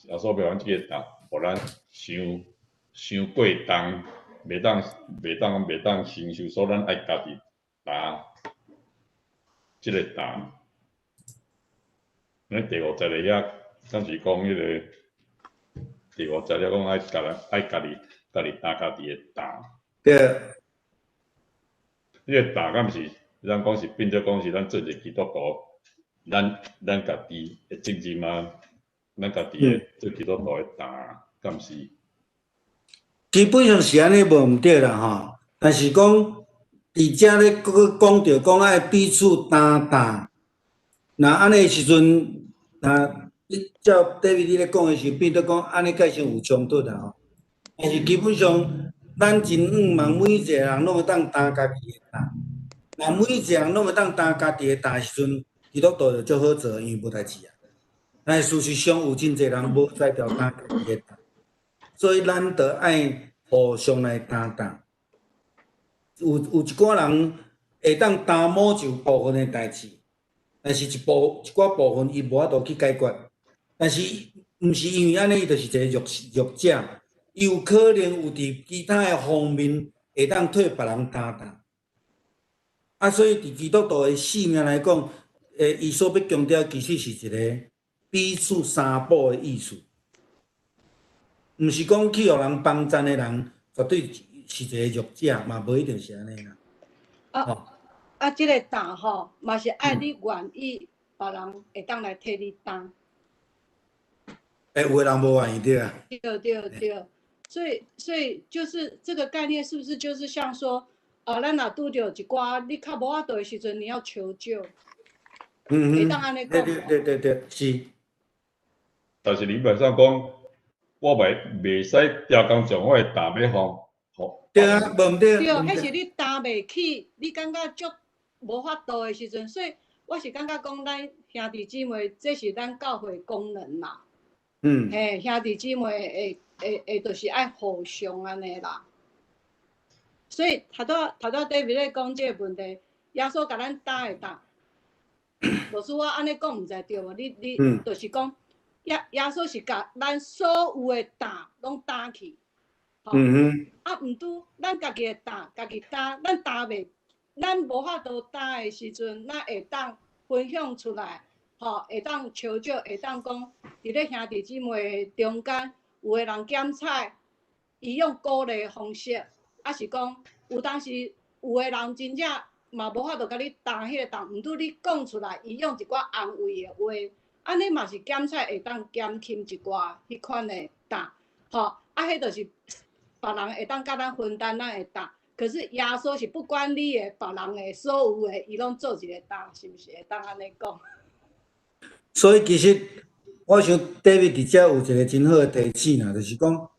耶稣袂互咱这个大，互咱伤过重，袂当承受，所以咱爱家己大，这个大。咱第五节咧遐，咱是讲迄个第五节咧讲爱家己担家己的大。对。迄个大，敢毋是咱讲是变做讲是咱做一个基督徒，咱家己的责任啊，咱家己的做基督徒的大，敢毋是？基本上是安尼无毋对啦吼，但是讲伫遮咧佫讲着讲爱彼此担当，那安尼时阵，那你照 David 你咧讲的是变做讲安尼介先有冲突啦吼。但是基本上，咱真望每一个人拢会当担家己的担，那每一个人拢会当担家己的担时阵，基督徒就足好做，因为无代志啊。但事实上有真侪人无才调担家己的担。所以咱着爱互相来担当。有一寡人会当担某就部分的代志，但是一寡部分伊无法度去解决。但是毋是因为安尼，伊就是一个弱者，伊有可能有伫其他的方面会当替别人担当。啊，所以伫基督徒的使命来讲，伊所要强调其实是一个彼此相补的意思。毋是讲去互人帮赞的人，绝对是一个弱者，嘛无一定是安尼啦。即个担吼，嘛是爱你愿意，别人会当来替你担。有的人无愿意对啊。对，所以就是这个概念，是不是就是像说，咱若拄着一寡你较无法度的时阵，你要求救。会当安尼讲。对，是。但是你袂使讲。我袂使调工将我的担要互。对啊，无毋对。对，迄是你担袂起，你感觉足无法度的时阵，所以我是感觉讲咱兄弟姊妹，这是咱教会功能啦。嘿，兄弟姊妹会就是爱互相安尼啦。所以头拄 David 咧讲这个问题，耶稣甲咱打会打。老师，我安尼讲毋知对无？你就是讲，耶稣是甲咱所有的打拢打去。啊，毋拄咱家己会打，家己打，咱打袂，咱无法度打的时阵，咱会当分享出来，会当求救，会当讲，伫咧兄弟姊妹中间，有个人检菜，伊用鼓励的方式，啊是讲有当时有个人真正嘛无法度甲你打迄个打，毋拄你讲出来，伊用一寡安慰的话，安尼嘛是检菜会当减轻一寡迄款的打，啊，迄就是。别人会当甲咱分担，咱会担。可是耶稣是不管你的、别人的、所有的，伊拢做一个担，是毋是会当安尼讲？所以其实我想 David 伫遮有一个真好的提醒啦，就是讲，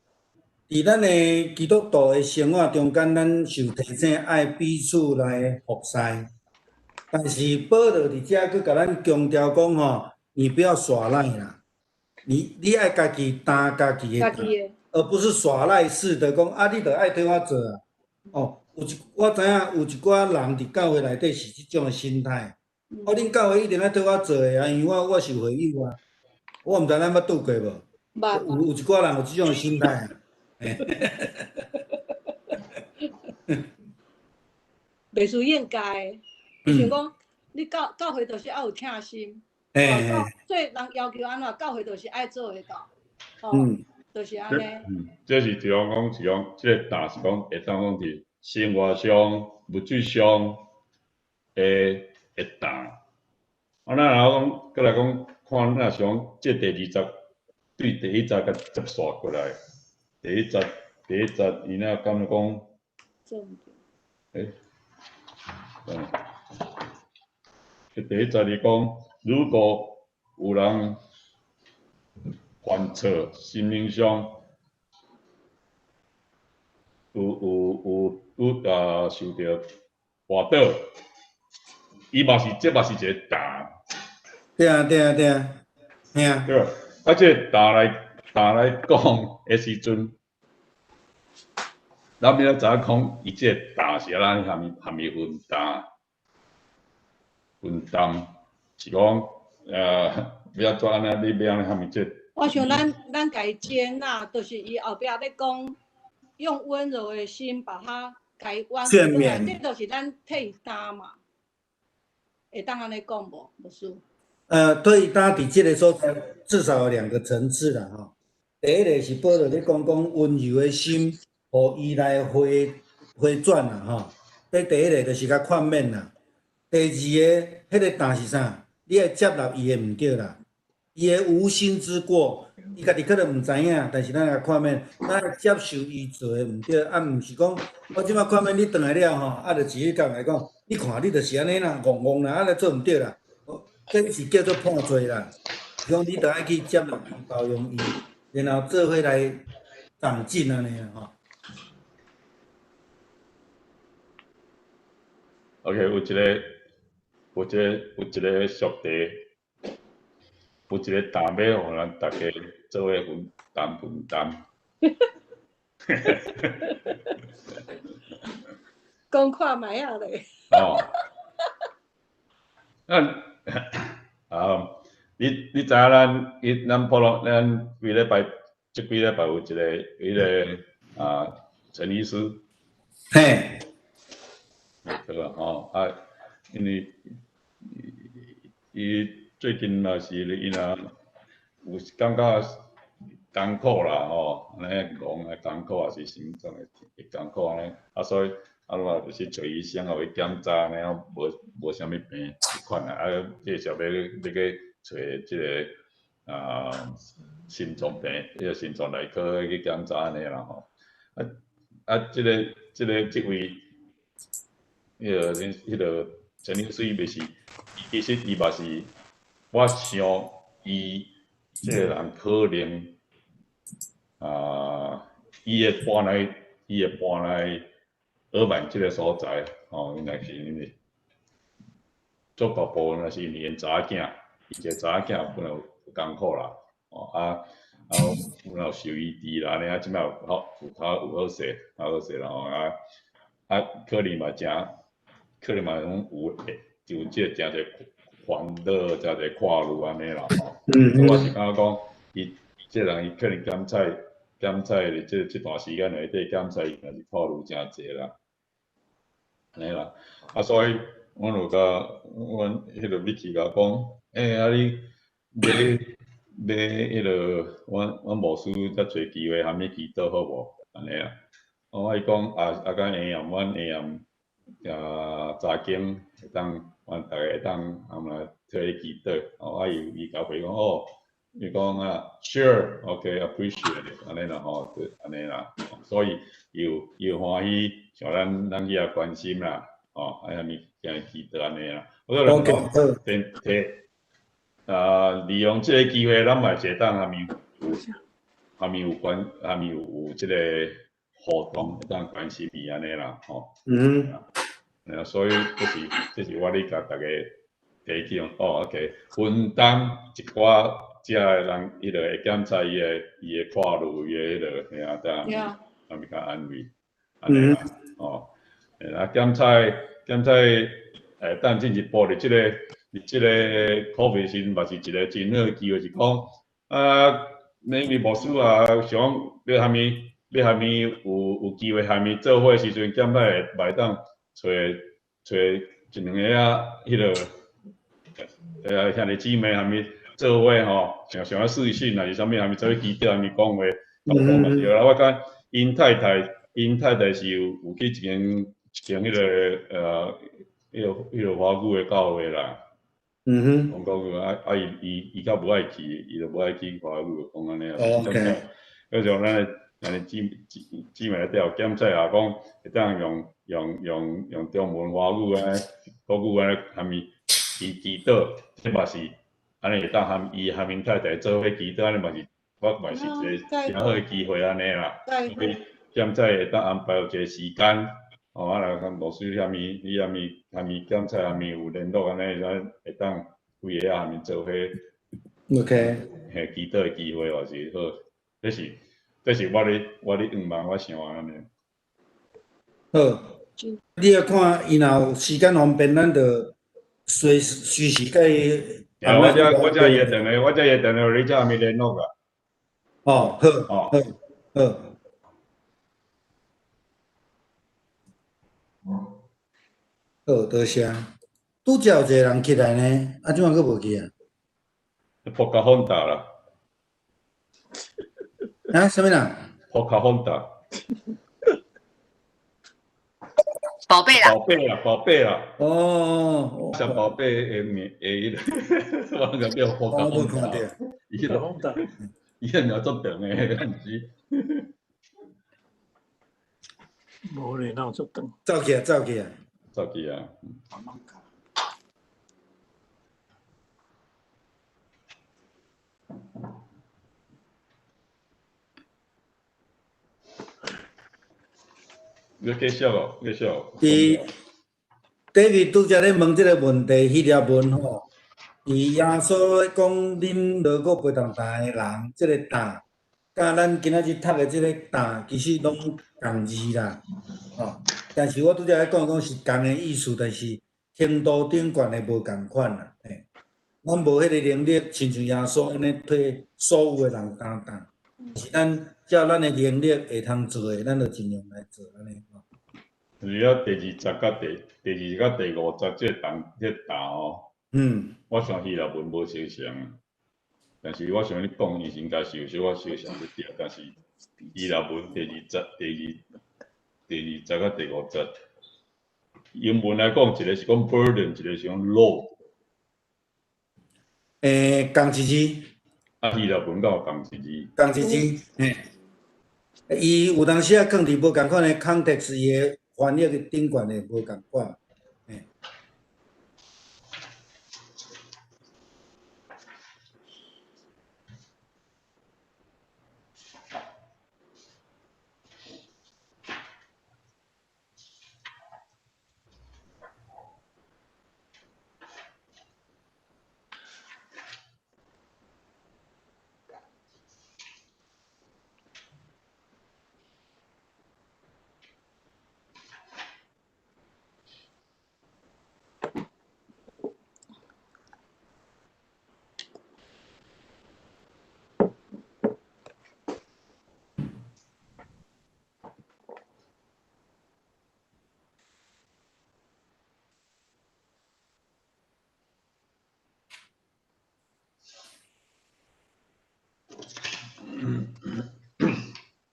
伫咱的基督徒的生活中间，咱受提醒爱彼此来服侍。但是保罗伫遮佫甲咱强调讲吼，你不要耍赖啦，你爱家己担家己的。而不是耍赖式的讲啊，你着爱替我做啊！哦，我知影有一寡人伫教会内底是即种的心态。恁教会一定爱替我做的啊，因为我是会友啊。我毋知咱捌拄过无？有一寡人有即种的心态啊。袂是应该的，就像讲，你教会就是爱有疼心。所以人要求安怎，教会就是爱做会到。就是安尼。这是就讲是讲，这个担是讲会当讲伫生活上、物质上会担。咱若讲，过来讲，看咱是讲这第20节对第1节甲接续过来。第一节，伊那敢讲？第1节里讲，如果有人犯错，心灵上有受到滑倒，伊嘛是这嘛是一个担。对啊，嘿啊。对，啊，这担来讲的时阵，咱要知影讲，伊这担是咱含伊分担，是讲要怎安尼？你要安尼含伊这？我想咱家接纳，就是伊后壁咧讲，用温柔的心把它改弯回来，这就是咱替担嘛。会当安尼讲无，老师？替担伫即个所在，至少有2个层次啦吼。第一个是保罗咧讲温柔的心，互伊来回转啦吼。这第一个就是较宽免啦。第二个，迄个担是啥？你要接纳伊的毋对啦。伊的无心之过，伊家己可能毋知影，但是咱来看免，咱要接受伊做的毋对，啊，毋是讲我即摆看免你转来了吼，啊，就直接讲来讲，你看你就是安尼啦，戆啦，啊，来做毋对啦，这是叫做判罪啦。讲你着爱去接纳伊、包容伊，然后做伙来长进安尼啦吼。OK， 有一个俗题。有一个担要互咱大家做伙分担。讲看卖啊咧。你知影咱普罗咱几礼拜有一个陈医师。嘿。对吧？因为伊。最近嘛是伊若有感觉艰苦啦安尼戆诶艰苦也是心脏诶艰苦安尼，所以嘛就是找医生互伊检查安尼，无啥物病款继续要去找即个心脏病，迄个心脏内科去检查安尼啦吼。即位迄个陈律师伊袂是，其实伊嘛是。我想，伊这个人可能伊会搬来尔曼这个所在，应该是因为做大部分是因查囝，一个查囝本来有艰苦啦，有受医治啦，安尼啊，即摆有好势啦可能嘛有就即个诚侪欢乐，诚侪快乐安尼啦所以我是感觉讲，即人伊可能检测的即段时间内底检测应该是快乐诚侪啦，安尼啦，所以阮就甲阮迄个Vicky甲讲，你买迄个阮牧师较侪机会，含你祈祷好无？安尼啊，我伊讲甲会验，阮会验查经会当，阮逐个会当来替伊祈祷，伊甲回讲伊讲sure，OK，appreciate it， 安尼啦安尼啦，所以伊欢喜，像咱去关心啦，安尼惊祈祷安尼啦，我个人讲，利用即个机会，咱嘛会当下面有即个互动，会当关心伊安尼啦，所以这是我咧甲大家提起，OK， 分担一寡遮个人，伊就会检测伊的快乐，伊的迄个吓当下面甲安慰，安尼啦，检测，等进一步的即个 COVID 时嘛是一个真好机会，是讲你牧师想要虾米有机会虾米做伙时阵，检测会当找一两个迄个兄弟姊妹虾米做伙想要试训，还是啥物虾米做伙祈祷，虾米讲话，嘛是啦。我讲因太太是有去一间迄个迄个华语的教会啦。讲国语伊较无爱去，伊就无爱去华语，讲安尼啊。嗰种咱姊妹了检测啊，讲会当用中文、华语国语虾米祈祷，即嘛是安尼会当含伊含因太太做伙祈祷，安尼嘛是我嘛是一个诚好的机会安尼啦。所以检测会当安排有一个时间。来看牧师虾米检测虾米有联络安尼，咱会当规个虾米做伙 ，OK， 祈祷的机会也是好，这是我咧愿望，我想安尼。好，你要看伊若有时间方便，咱就随时甲伊。我才会电话，你才还没联络个。好。好，多谢。拄则有一个人起来呢，怎啊佫无去啊？博卡fon达啦。什么人？博卡fon达。宝贝啦。宝贝啦。小宝贝的名，我那个叫博卡fon达。伊个名足长诶，毋是。无咧，哪有足长？走去啊！要继续哦。David 拄则咧问即个问题，希腊文吼，伊耶稣讲恁落个陪同担的人，即个担，甲咱今仔日读的即个担，其实拢共字啦，但是我拄则咧讲是共的意思，但是程度顶悬的无共款啦，阮无迄个能力，亲像耶稣安尼替所有的人担当，是咱照咱的能力会通做的，咱就尽量来做安尼。是啊，第20甲第50即个担我想希腊文无相像，但是我想你讲伊应该是有小可相像一点，但是希腊文第20甲第50，英文来讲，一个是讲 burden， 一个是讲 load。共一字。希腊文敢有共一字？共一字，伊有当时放伫无共款的 context， 伊的翻译的顶悬的无共款。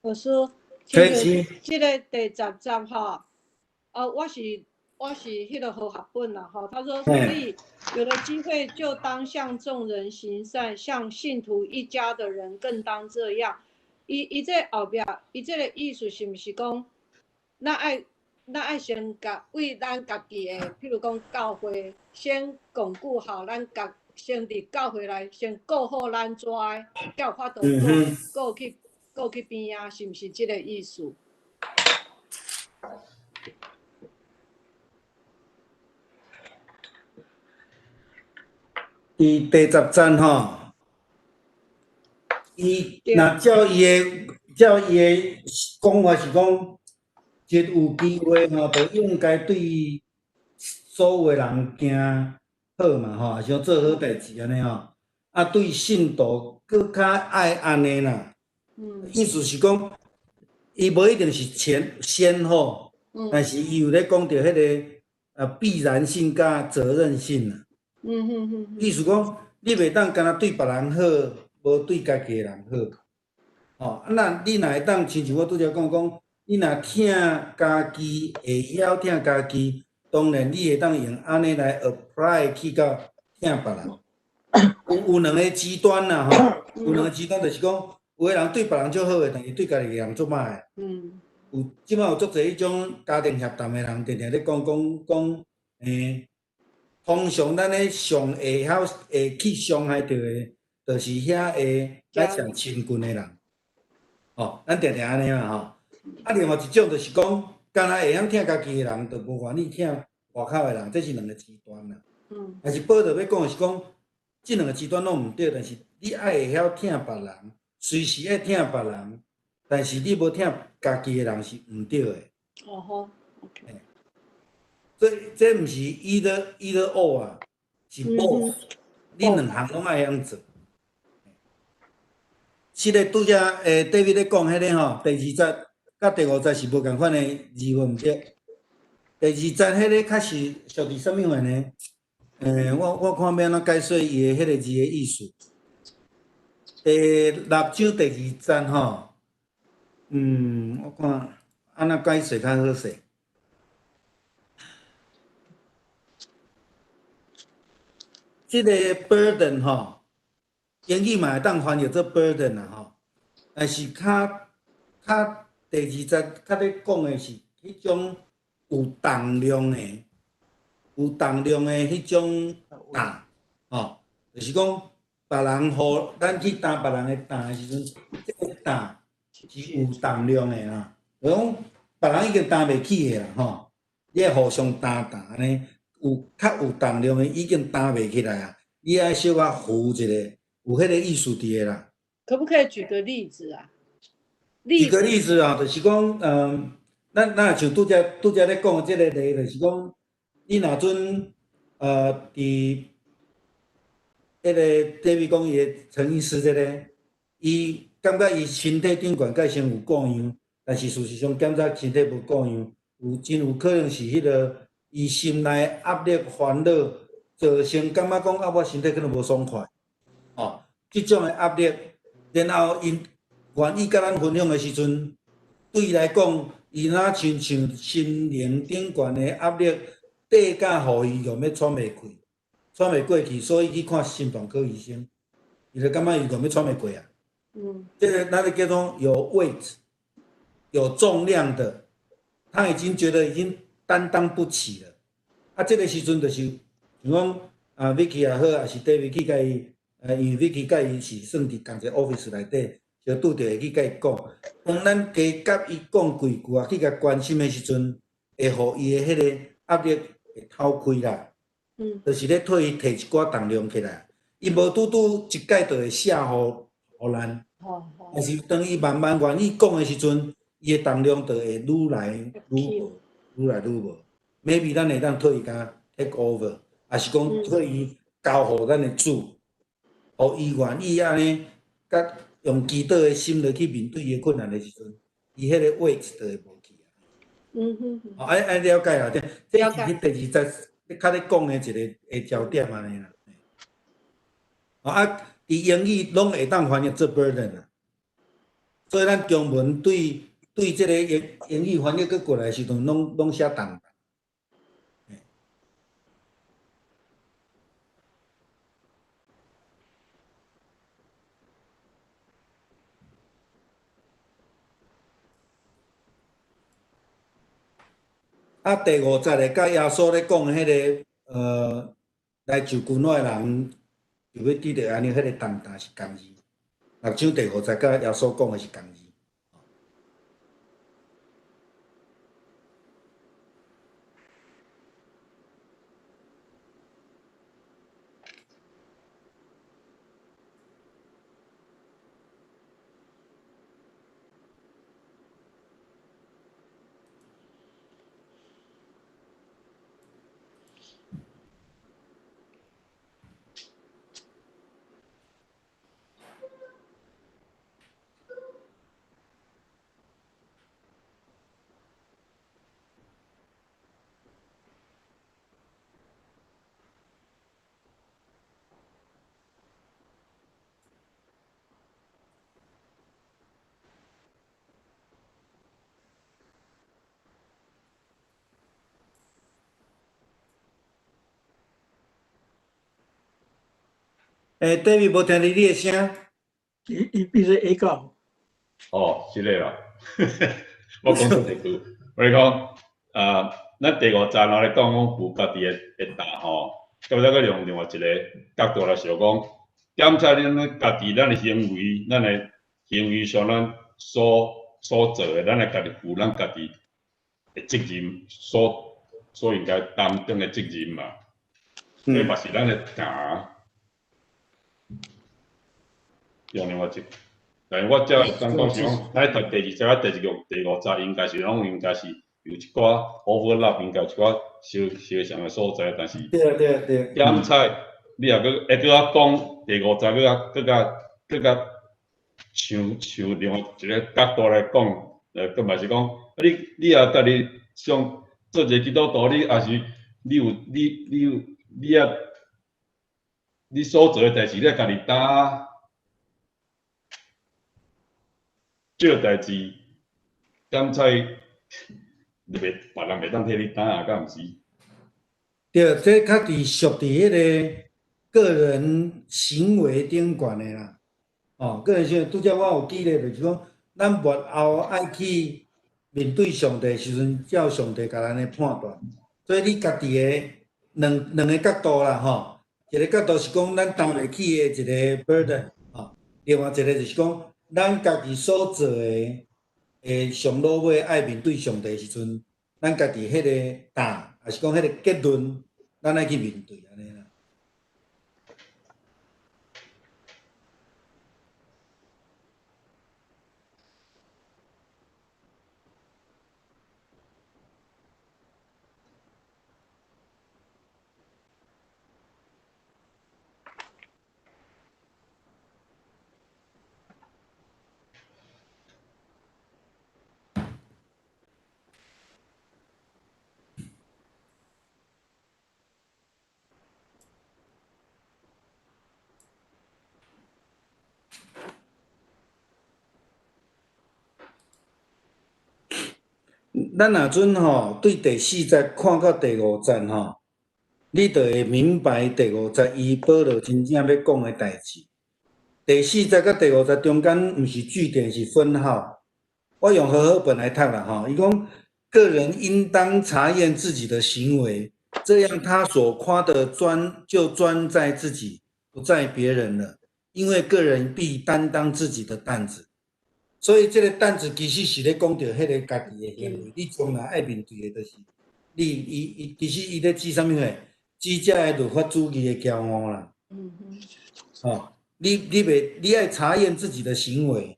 老师，开始。这个第10章哈，我是迄个和合本啦哈。他说，所以有了机会就当向众人行善，像信徒一家的人更当这样。伊这后壁，伊这个意思是毋是讲，咱爱先为咱家己的，譬如讲教会，先巩固好咱先伫教会内先顾好咱遮的，才有法度顾去边啊，是毋是这个意思？伊第10章吼，伊若照伊的讲法是讲，一有机会吼，就应该对所有的人行好嘛吼，想做好代志安尼吼。啊，对信徒搁较爱安尼啦。意思是讲，伊无一定是先好，但是伊有咧讲到迄个必然性甲责任性啦。意思讲，你袂当干那对别人好，无对家己的人好。吼，那你若会当，亲像我拄则讲，你若疼家己，会晓疼家己，当然你会当用安尼来 apply 去到疼别人。有两个极端啦，吼，有两个极端就是讲，有个人对别人足好诶，但是对家己诶人足歹。有即摆有足侪迄种家庭协谈诶人，定定咧讲，通常咱咧上会去伤害到诶，就是遐会来上亲近诶人。吼，咱定定安尼嘛吼。啊，另外一种就是讲，敢若会晓疼家己诶人，就无愿意疼外口诶人，这是两个极端啦。但是保罗要讲诶是讲，即两个极端拢毋对，但是你爱会晓疼别人，随时爱疼别人，但是你无疼家己诶人是毋对诶。哦好 ，OK。这毋是either or 啊，是 both，你两项拢爱晓做。是咧，拄则David 咧讲迄个吼，第20节甲第50节是无共款诶字文毋对。第20节迄个较是属于啥物话呢？我看要安怎解说伊诶迄个字诶意思。第6章第2节吼，我看安怎解说较好势。即个 burden 吼，英语嘛会当翻译做 burden 啦吼，但是较第2节较咧讲诶是迄种有重量诶迄种担，吼，就是讲别人互咱去担别人诶担诶时阵，即个担是有重量诶啦。就讲别人已经担袂起诶啦，吼，你爱互相担安尼。较有重量的已经担袂起来啊！你爱小可扶一下，有迄个意思伫个啦。可不可以举个例子啊？举个例子啊，就是讲，咱像拄则咧讲的即个例，就是讲，你若阵伫迄个David讲伊的陈医师即个，伊感觉伊身体顶悬改先有顾样，但是事实上检查身体无顾样，真有可能是迄个。伊心内压力、烦恼，造成感觉讲我身体可能无爽快，吼，即种诶压力，然后因愿意甲咱分享诶时阵，对伊来讲，伊若亲像心灵顶悬诶压力，底甲互伊用要喘袂过去，所以去看心脏科医生，伊就感觉伊用要喘袂过啊。这个那个叫做有 weight、有重量的，他已经觉得已经担当不起了。啊，这个时阵就是像讲Vicky 也好，也是 David 去甲伊，因为 Vicky 甲伊是算伫同一个 office 内底，就拄着会去甲伊讲。当咱加甲伊讲几句啊，去甲关心的时阵，会互伊的迄个压力会透开啦。就是咧替伊摕一寡重量起来。伊无拄一届就会下互咱。但是当伊慢慢愿意讲的时阵，伊的重量就会愈来愈无。maybe 咱会当替伊甲 take over， 也是讲替伊交互咱的主，互伊愿意安尼，甲用祈祷的心来去面对伊困难的时阵，伊迄个 weight 就会无去啊。爱了解啦，这是伫第20节你较咧讲的一个焦点安尼啦。伫英语拢会当翻译做 burden 啦。所以咱中文对这个英语翻译过来时阵，拢写重。啊，第50个甲耶稣咧讲迄个来就军我人，就要记得安尼，迄个重担是共字。目睭第50甲耶稣讲的是共字。David 无听你的声，伊是会讲。哦，是嘞啦，我讲错一句，我是讲，咱第5站咧讲有家己的大吼，到尾再用另外一个角度来想讲，检查咱家己咱的行为，咱的行为上咱所做的，咱会家己负咱家己的责任，所应该担当的责任嘛，这嘛是咱的担。用另外一，但是我只感觉是讲，咱读第2章、第5章应该是有一寡 overlap， 应该有一寡相像的所在，但是对，检测你也搁讲第5章，搁较像另外一个角度来讲，搁嘛是讲，你也家己想做一个基督徒，你也是你所做的代志，你家己担。这个代志，检测你别人袂当替你担啊，敢毋是？对，这较属伫迄个人行为顶悬的啦。哦，个人行为，拄则我有举例，就是讲，咱末后爱去面对上帝时阵，照上帝甲咱的判断。所以你家己的两个角度啦，吼，一个角度是讲咱担袂起的一个 burden， 吼，另外一个就是讲。咱家己所做的，上落尾爱面对上帝时阵，咱家己迄个担，还是讲迄个结论，咱爱去面对安尼啦。咱若阵吼对第4节看到第5节吼，你就会明白第5节伊保罗真正要讲的代志。第4节甲第5节中间毋是句点，是分号。我用和合本来读啦吼，伊讲个人应当查验自己的行为，这样他所夸的专在自己，不在别人了，因为个人必担当自己的担子。所以这个担子其实是咧讲到迄个家己的行为，你将来爱面对的，就是其实伊咧指啥物货？指遮个律法主义的骄傲啦。哦，你爱查验自己的行为，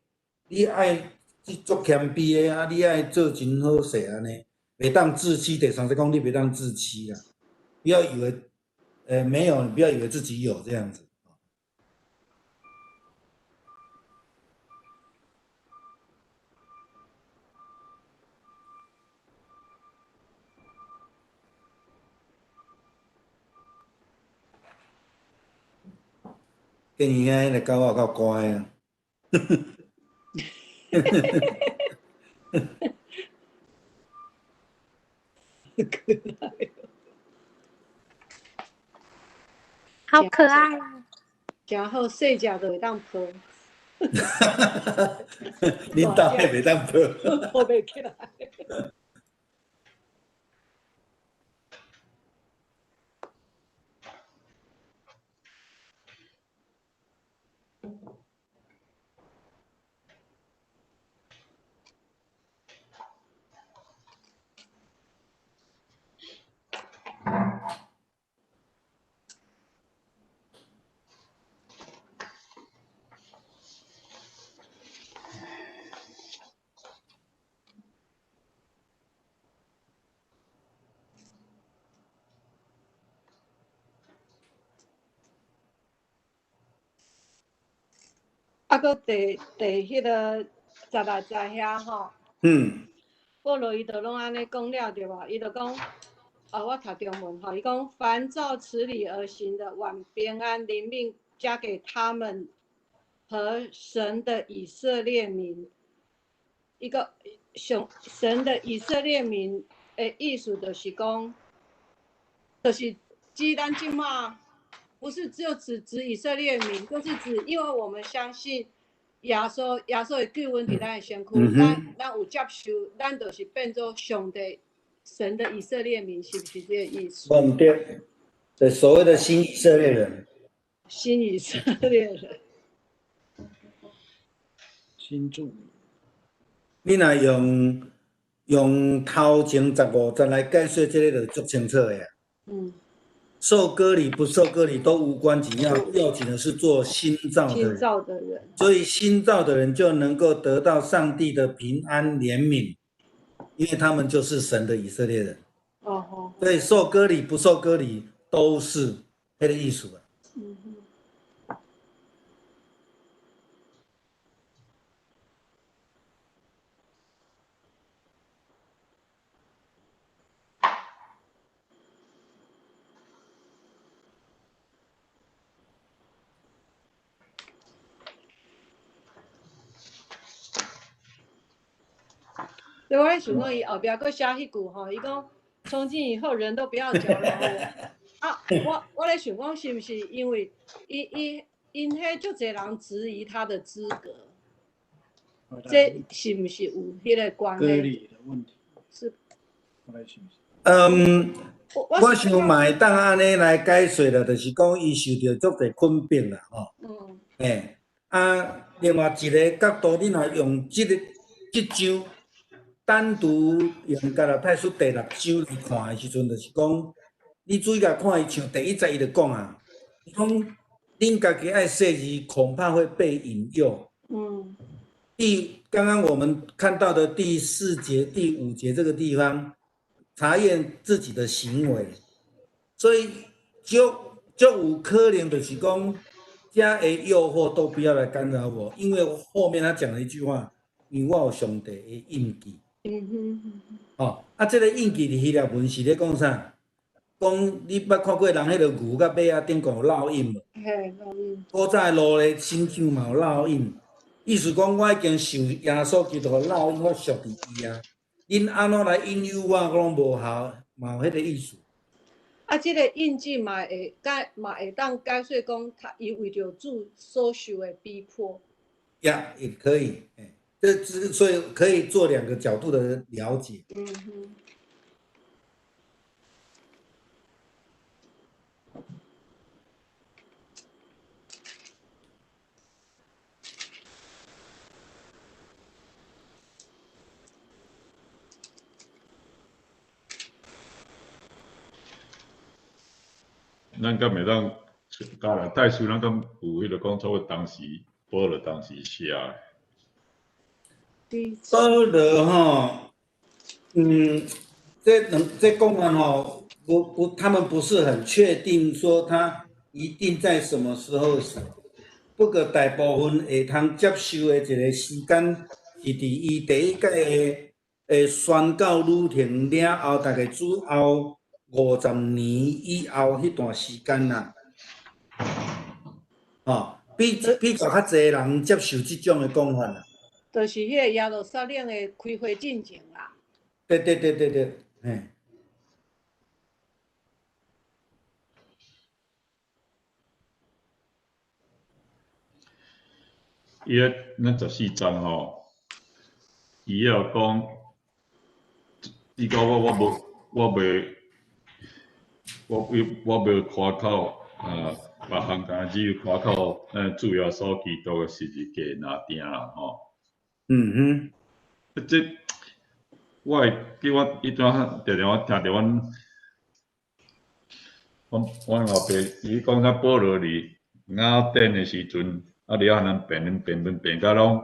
你爱去做谦卑的啊，你爱做真好势安尼，袂当自欺。第3节讲你袂当自欺啦，不要以为没有，你不要以为自己有这样子。建议遐个狗仔够乖啊！好可爱啊！然后睡觉就会当抱，恁大迄袂当抱。抱袂起来。搁第迄个16在遐吼，过落伊就拢安尼讲了对吧？伊就讲，我读中文吼，伊讲凡照此理而行的，往平安临命加给他们和神的以色列民。一个神的以色列民的意思就是讲，就是指咱即马。不是只有指以色列民，就是指，因为我们相信耶稣的救恩伫咱的身躯，咱有接受，咱就是变做上帝神的以色列民，是不是这个意思？对，对，所谓的新以色列人。新以色列人。新住民。你若用头前15节来解说这个，就足清楚的啊。受割礼不受割礼都无关紧要，要紧的是做新造的人。所以新造的人就能够得到上帝的平安怜悯，因为他们就是神的以色列人。所以受割礼不受割礼都是那个意思啊。所以我在想讲，伊后壁佫写迄句吼，伊讲从今以后人都不要搅扰我。我在想讲，是不是因为因迄足侪人质疑他的资格，这是不是有迄个关系？割礼的问题是。我想嘛会当安尼来解说啦，就是讲伊受到足侪困迫啦，吼。另外一个角度，你若用这章。单独用加拉太书第6章来看的时阵，就是讲，你注意甲看，伊像第1节伊就讲啊，伊讲恁家己爱识字，恐怕会被引诱。刚刚我们看到的第4节、第5节这个地方，查验自己的行为，所以就有可能就是讲，这的诱惑都不要来干扰我，因为后面他讲了一句话，因为我有上帝的印记。这个印记伫希腊文是咧讲啥？讲你捌看过人迄个牛甲马仔顶有烙印无？古早的路咧身上嘛有烙印，意思讲我已经受耶稣基督的烙印，我属伫伊啊。因安怎来引诱我，我拢无效，嘛有迄个意思。这个印记嘛会当解说讲，伊为着主所受的逼迫。也可以，所以可以做2个角度的了解。咱敢会当加来代书，咱敢有迄个讲做当时保罗当时写的。保罗哈，这讲完哈，他们不是很确定说他一定在什么时候死，不过大部分会通接受的一个时间是伫伊第1届的宣告旅程了后，大概之后50年以后迄段时间啦，比较侪人接受这种的讲法啦。就是迄个亚罗萨冷的开会进程啦。对，嘿。伊咱14章吼，伊要讲，伊讲我袂夸口，别项只有夸口，主要所基督的十字架拿定啦吼。这我会记我迄阵常常听着阮后爸伊讲他保罗伫雅典的时阵，啊，了后人辩到拢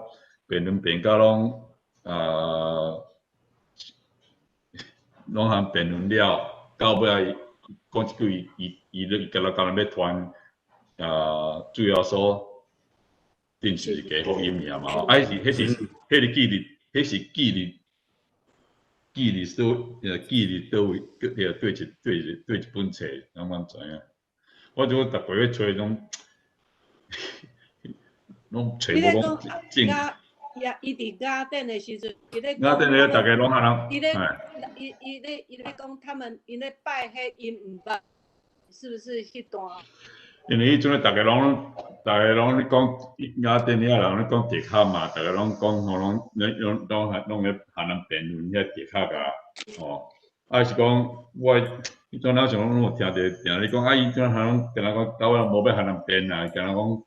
拢含辩论了，到尾讲一句，伊甲人要传主要所定十字架福音尔嘛，迄是记哩倒位，对一本册，咱们知影。我就逐个要找拢找无讲正。伊伫雅典的时阵，伊咧雅典的大家拢哈人。伊咧讲他们因咧拜迄因唔捌，是不是迄段？因为迄阵大家拢咧讲雅典遐人咧讲笛卡嘛，大家拢讲吼拢咧和人辩论遐笛卡噶，吼，是讲我迄阵咱像拢有听着定咧讲，伊阵和人跟人讲，到尾无要和人辩啊，跟人讲，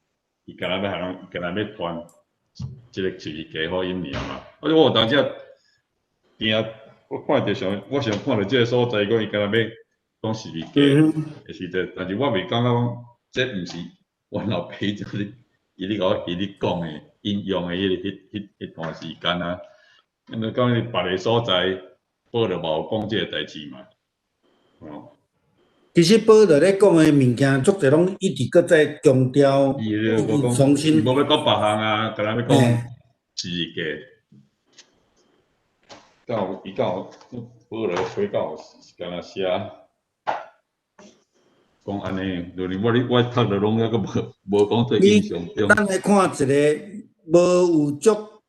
伊跟人要传即个十字架福音尔嘛。我有当时听，我想看着即个所在，讲伊跟人要讲十字架的时阵，但是我袂感觉讲。这毋是阮老爸就是伊咧讲的引用的迄段时间啊，因为讲别个所在，保罗无讲这个代志嘛，哦。其实保罗咧讲的物件，足侪拢一直搁再强调，重新。无要讲别项啊，干那要讲十字架。伊有保罗回到干那写。讲安尼，就是我读着拢那个无讲做印象中。咱来看一个无有足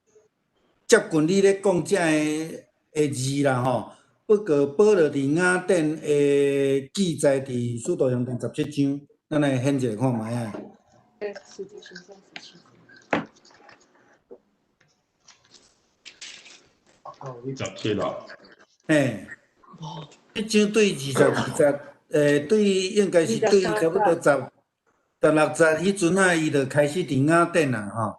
接近你咧讲遮个字啦吼。不过保罗伫雅典的记载伫使徒行传17章，咱来显一下看卖啊。17啦。嘿，一章对20。对，应该是对差不多16、迄阵啊，伊就开始伫雅典啦，吼。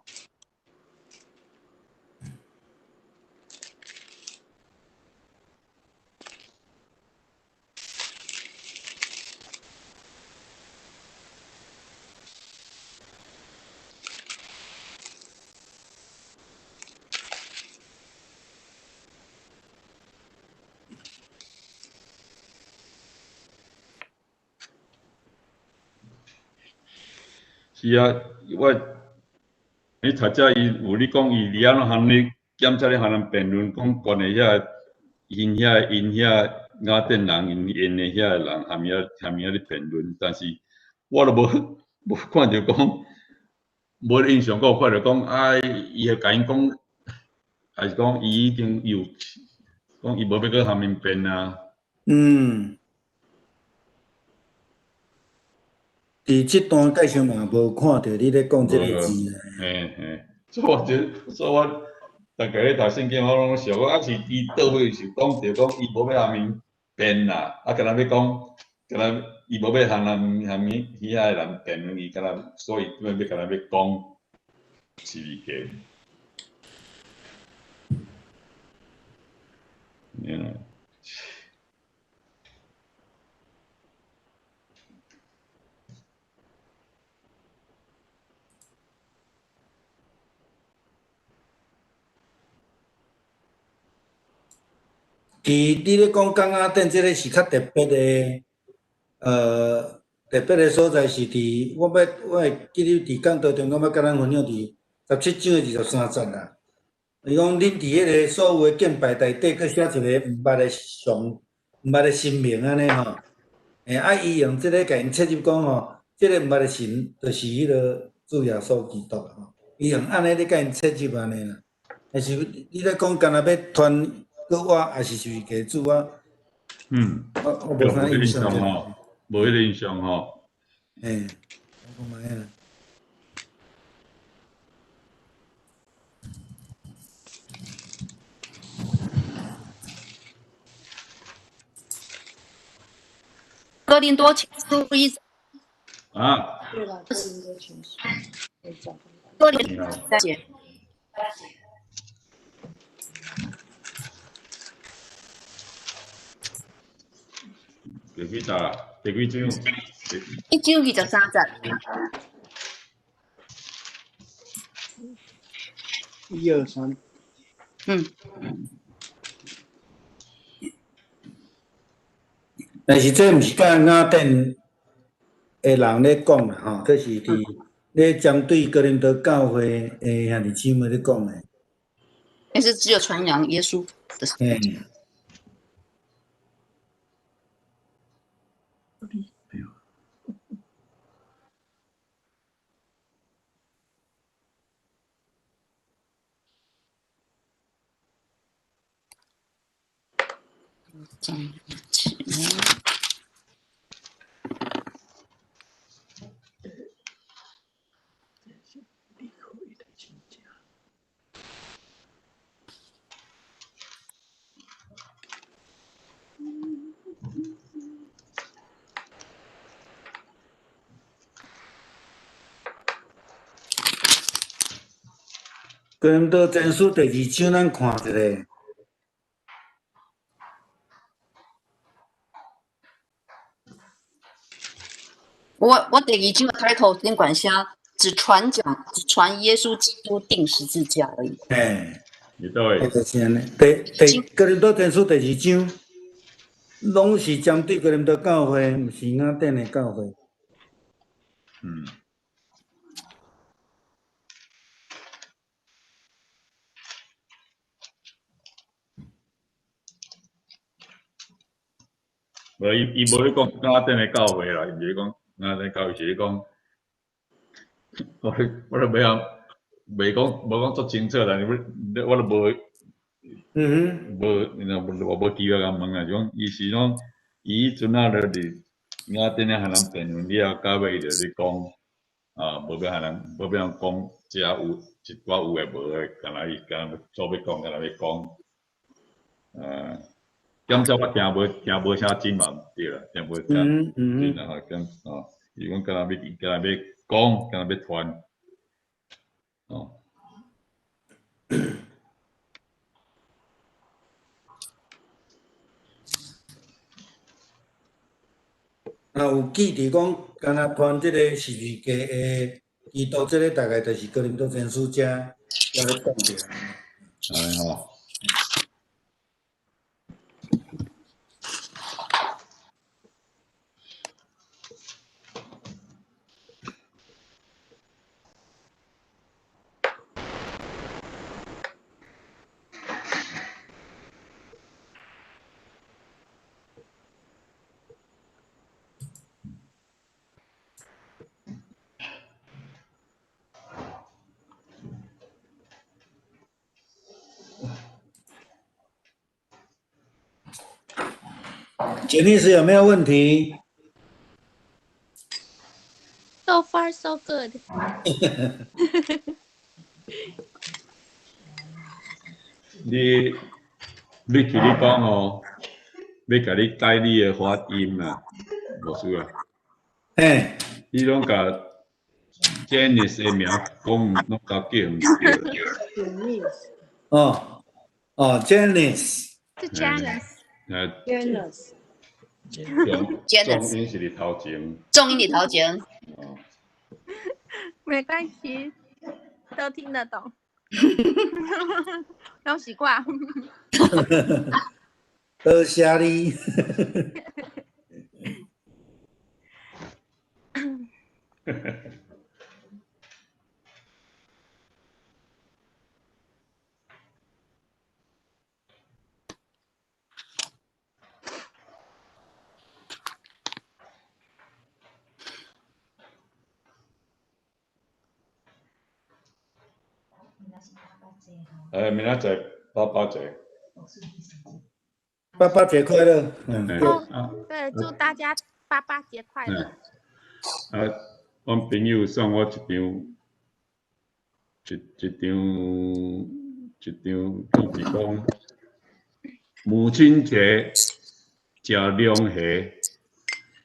是啊，你读遮伊有你讲伊伫遐含你检测咧和人辩论，讲关于因遐雅典人因的遐人含遐咧辩论，但是我都无看着讲，无印象有看着讲伊会甲因讲，还是讲伊已经有讲伊无要搁含因辩啊。伫即段介绍嘛，无看到你咧讲即个字啊。所以我大家咧读圣经，我拢想讲，是伊倒位是讲着讲伊无要含因辩啦，敢若要讲，伊无要含遐人辩论，伊敢若所以敢若要讲十字架。你咧讲雅典这个是较特别的，特别的所在是伫我会记得伫讲道中，我要甲咱分享伫17章的23节啦。伊讲恁伫迄个所有的敬拜内底，佮写一个毋捌的神明安尼吼。伊用即个甲因切入讲吼，即个毋捌的神就是迄个主耶稣基督吼。伊用安尼咧甲因切入安尼啦。还是你咧讲，干那要传个我，还是就是给主啊？我无啥印象吼，无迄个印象吼。嘿，我看卖啊。哥林多前书1啊。对了，哥林多前书哥林多3节。第几章？第几章1章23节。1、2、3。但是这毋是甲雅典的人咧讲啦，吼，这是咧针对哥林多教会的兄弟姊妹咧讲的。但是只有传扬耶稣的。哥林多前书第2章，咱看一下。我第2章的开头先管下，只传耶稣基督钉十字架而已。对。就是安尼。哥林多前书第2章，拢是针对哥林多教会，毋是雅典的教会。无伊无咧讲雅典的教会啦，伊是咧讲雅典教会是咧讲，我都袂晓，袂讲无讲足清楚啦，我都无。我无机会甲问啊，就讲伊是讲伊阵啊咧伫雅典咧和人辩论了，到尾就咧讲啊，无要和人，无要讲遮有一寡有诶无诶，干那伊干那做要讲，干那要讲，减少我听无啥真嘛对啦，听无啥真啦吼，减伊讲干那要讲，干那要传，哦。有记伫讲，敢若传即个十字架的基督，即个大概就是哥林多前书遮咧讲着。吼。简历师有没有问题 ？So far so good 你去你讲哦，要甲你改你的发音啊，无需要。你拢甲 Janice 的名讲拢甲叫唔对。Janice。是 Janice。重音是伫头前。重音伫头前。没关系，都听得懂。都习惯。多谢你。明仔载爸爸节。爸爸节快乐！对，祝大家爸爸节快乐。阮朋友送我一张就是讲母亲节食龙虾，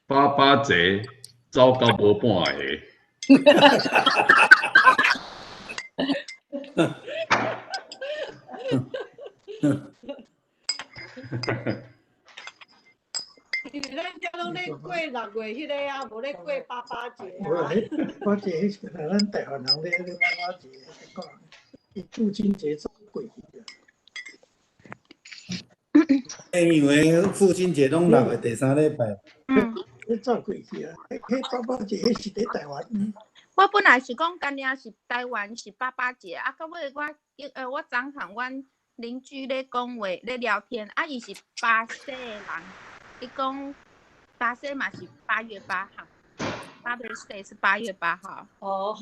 爸爸节走到无半下。因为咱遮拢咧过6月迄个啊，无咧过爸爸节啊。我节迄个咱台湾人咧爸爸节，讲伊父亲节做过去啊。因为父亲节拢6月第3礼拜。迄早过去啊，迄爸爸节迄是伫台湾。我本来是讲今年是台湾是爸爸节，啊，到尾我昨向阮邻居咧讲话咧聊天，啊，伊是巴西的人。伊讲巴西嘛是8月8号 ，Father's Day 是8月8号。哦，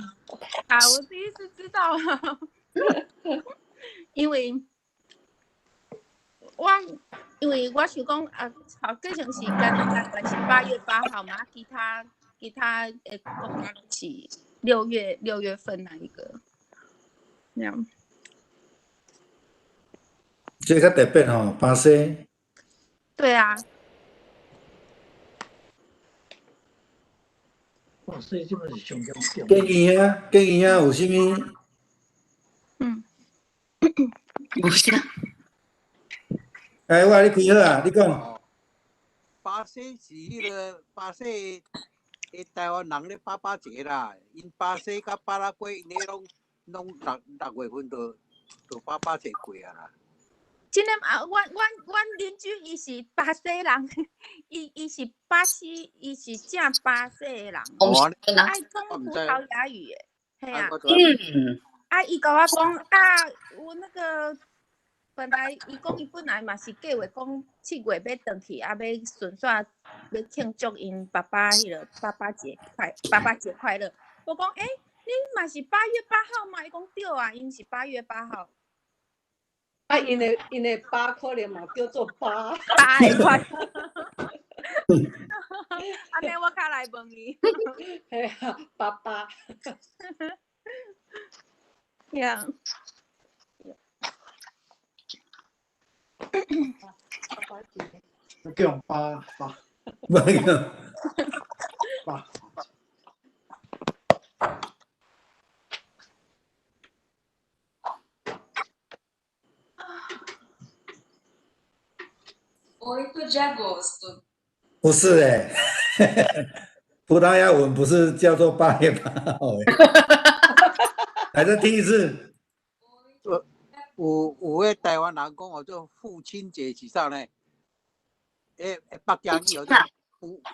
啊，我第一次知道，因为我想讲好，这像是跟台湾是8月8号嘛，其他的国家是6月份那一个，这样。这较特别吼，巴西。对啊。巴西即摆是上严重。建议有啥物？有啥？我你开好啊，你讲。巴西是迄个巴西的台湾人咧爸爸节啦，因巴西甲巴拉圭因迄拢6月份就爸爸节过啊啦。今天阮邻居伊是巴西人，伊是巴西，伊是正巴西的人，爱讲葡萄牙语的，系啊。伊甲我讲啊，我那个本来伊讲伊本来嘛是计划讲7月要回去，啊要顺续要庆祝因爸爸迄个爸爸节快乐。我讲你嘛是8月8号嘛？伊讲对啊，因是8月8号。啊，因的爸可能嘛叫做爸。爸的快乐。安尼我较来问伊。嘿啊，爸爸。呀。叫爸。爸。8 de agosto。不是葡萄牙文不是叫做8月8号还是第一次？有个台湾人讲哦，做父亲节是啥呢？北京有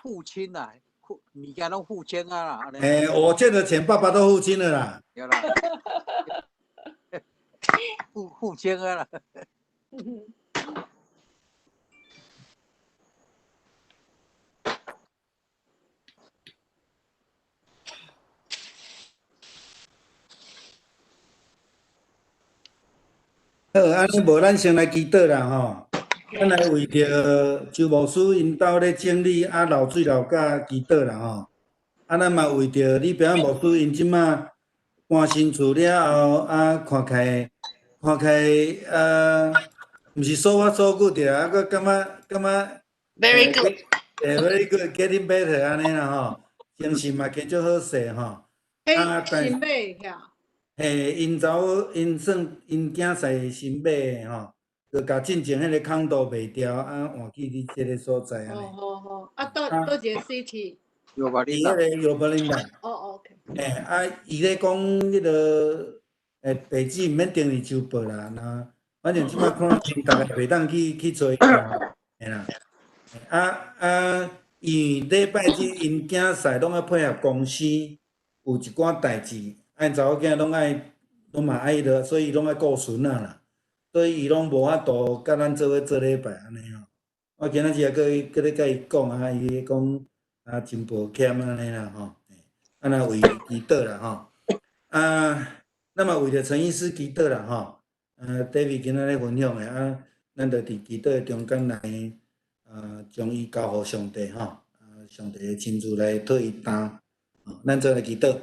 父亲啊，物件拢父亲啊啦。我借的钱爸爸都付清了啦。有啦。父亲啊啦。好，安尼无咱先来祈祷啦吼。咱来为着周牧师因兜咧整理漏水漏甲祈祷啦吼。咱嘛为着李平牧师因即马搬新厝了后，看起毋是so far so good 啊，佫感觉 very good， very good getting better 安尼啦吼，精神嘛加足好势吼。新买遐。因查某因囝婿新买的吼，就甲进前迄个空度卖掉，换去你这个所在安尼。好，倒一个 city。尤巴伊迄个尤伯林达。OK。伊咧讲迄个地址毋免定义周报啦，反正即摆可能逐个袂当去找伊啦，嘿啦。伊礼拜日因囝婿拢爱配合公司，有一寡代志。因查某囝拢嘛爱的，所以拢爱顾孙仔啦，所以伊拢无法度甲咱做伙做礼拜安尼吼。我今仔日也搁咧甲伊讲伊讲真抱歉安尼啦吼。那为祈祷啦吼。那么为着陈医师祈祷啦吼。，David 今仔咧分享的啊，咱就伫祈祷的中间来，将伊交互上帝吼，上帝的亲自来替伊担，咱做来祈祷。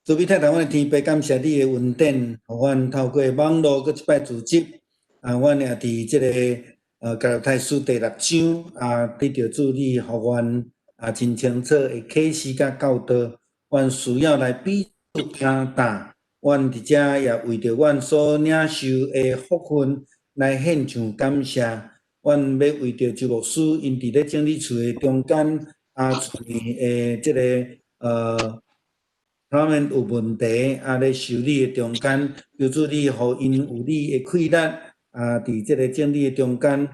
主必太台湾的天父，感谢你的恩典，互阮透过网络搁一摆组织，阮也伫即个加拉太书第6章得到主你互阮真清楚的启示甲教导，阮需要来彼此听答。阮伫遮也为着阮所领受的福分来献上感谢。阮要为着周牧师因伫咧整理厝的中间厝边的即个他们有问题咧修理的中间，求主你互因有你的气力伫即个整理的中间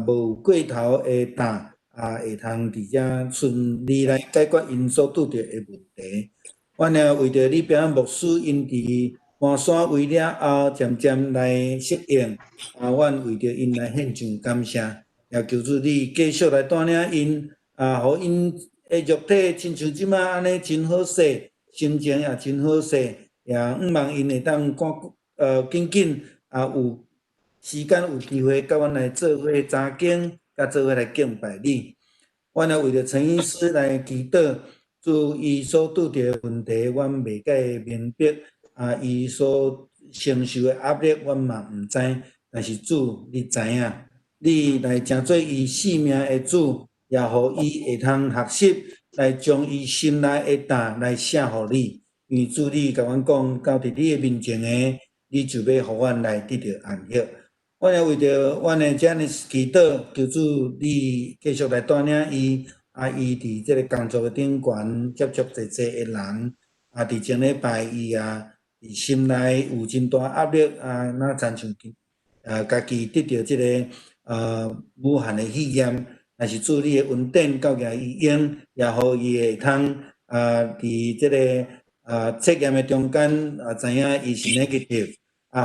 无有过头的担会通伫遮顺利来解决因所拄着的问题。阮也为着你表演牧师因伫搬山位了后，渐渐来适应阮为着因来献上感谢，也求主你继续来带领因互因的肉体亲像即马安尼真好势。心情也真好势，也毋望因会当紧紧有时间有机会，甲阮来做伙查经，甲做伙来敬拜你。阮也为着陈医师来祈祷，主伊所拄着的问题，阮袂解明白伊所承受的压力，阮嘛毋知，但是主你知影，你来成做伊性命的主，也互伊会通学习。来将伊心内的担来写互你，因为主你甲阮讲，到伫你的面前的，你就要互阮来得到安息。阮也为着阮的遮尼祈祷，求主你继续来带领伊，伊伫即个工作的顶悬接触侪侪的人，伫前礼拜伊伫心内有真大压力那亲像家己得到即个武汉的肺炎。若是主你的恩典到甲伊用，也互伊会通伫即个测验的中间知影伊是negative，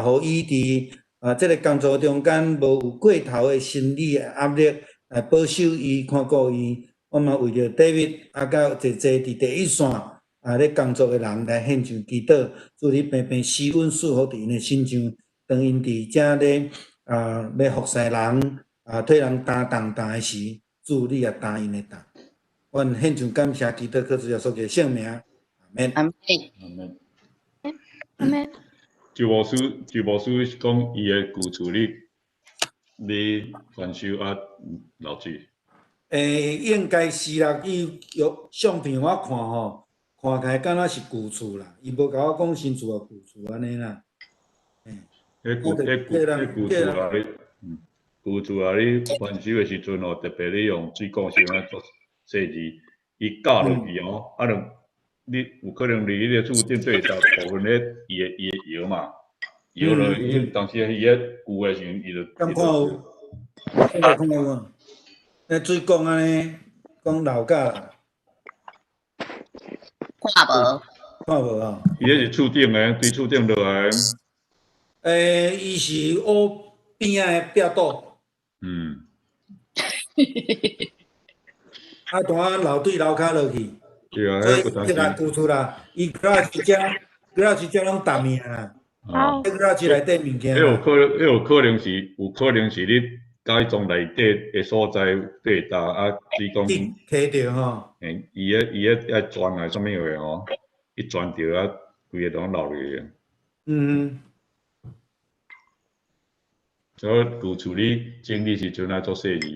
互伊伫即个工作中间无有过头的心理的压力来保守伊、看顾伊。我嘛为着 David 甲侪侪伫第一线咧工作的人来献上祈祷，主你平平施恩赐福伫因的心上，当因伫遮咧咧服侍人替人担重担的时。主你也担因的担，阮献上感谢，祈祷靠主耶稣基督圣名，阿门。阿门。阿门。周牧师讲伊的旧厝你翻修老子。应该是啦，伊用相片我看吼，看起来敢若是旧厝啦，伊无甲我讲新厝啊旧厝安尼啦。旧厝啊，旧厝啊，你翻修的时阵哦，特别你用水管先做细字，伊架落去哦，你有可能你迄个厝顶缀上部分咧伊的摇嘛，摇落去，当时伊个旧的时阵，伊就。敢看有？看有无？那水管安尼讲漏架啦？看无？看无啊？伊迄是厝顶的，对厝顶落来。伊是乌边仔的壁堵。单楼对楼骹落去，对啊，所以即个旧厝啦，伊garage遮拢淡面啦，garage内底物件。有可能是你改装内底的所在对搭水管摕着吼。伊个爱钻啊，啥物话哦，一钻着规个拢漏去。所以旧厝你整理时阵做细字。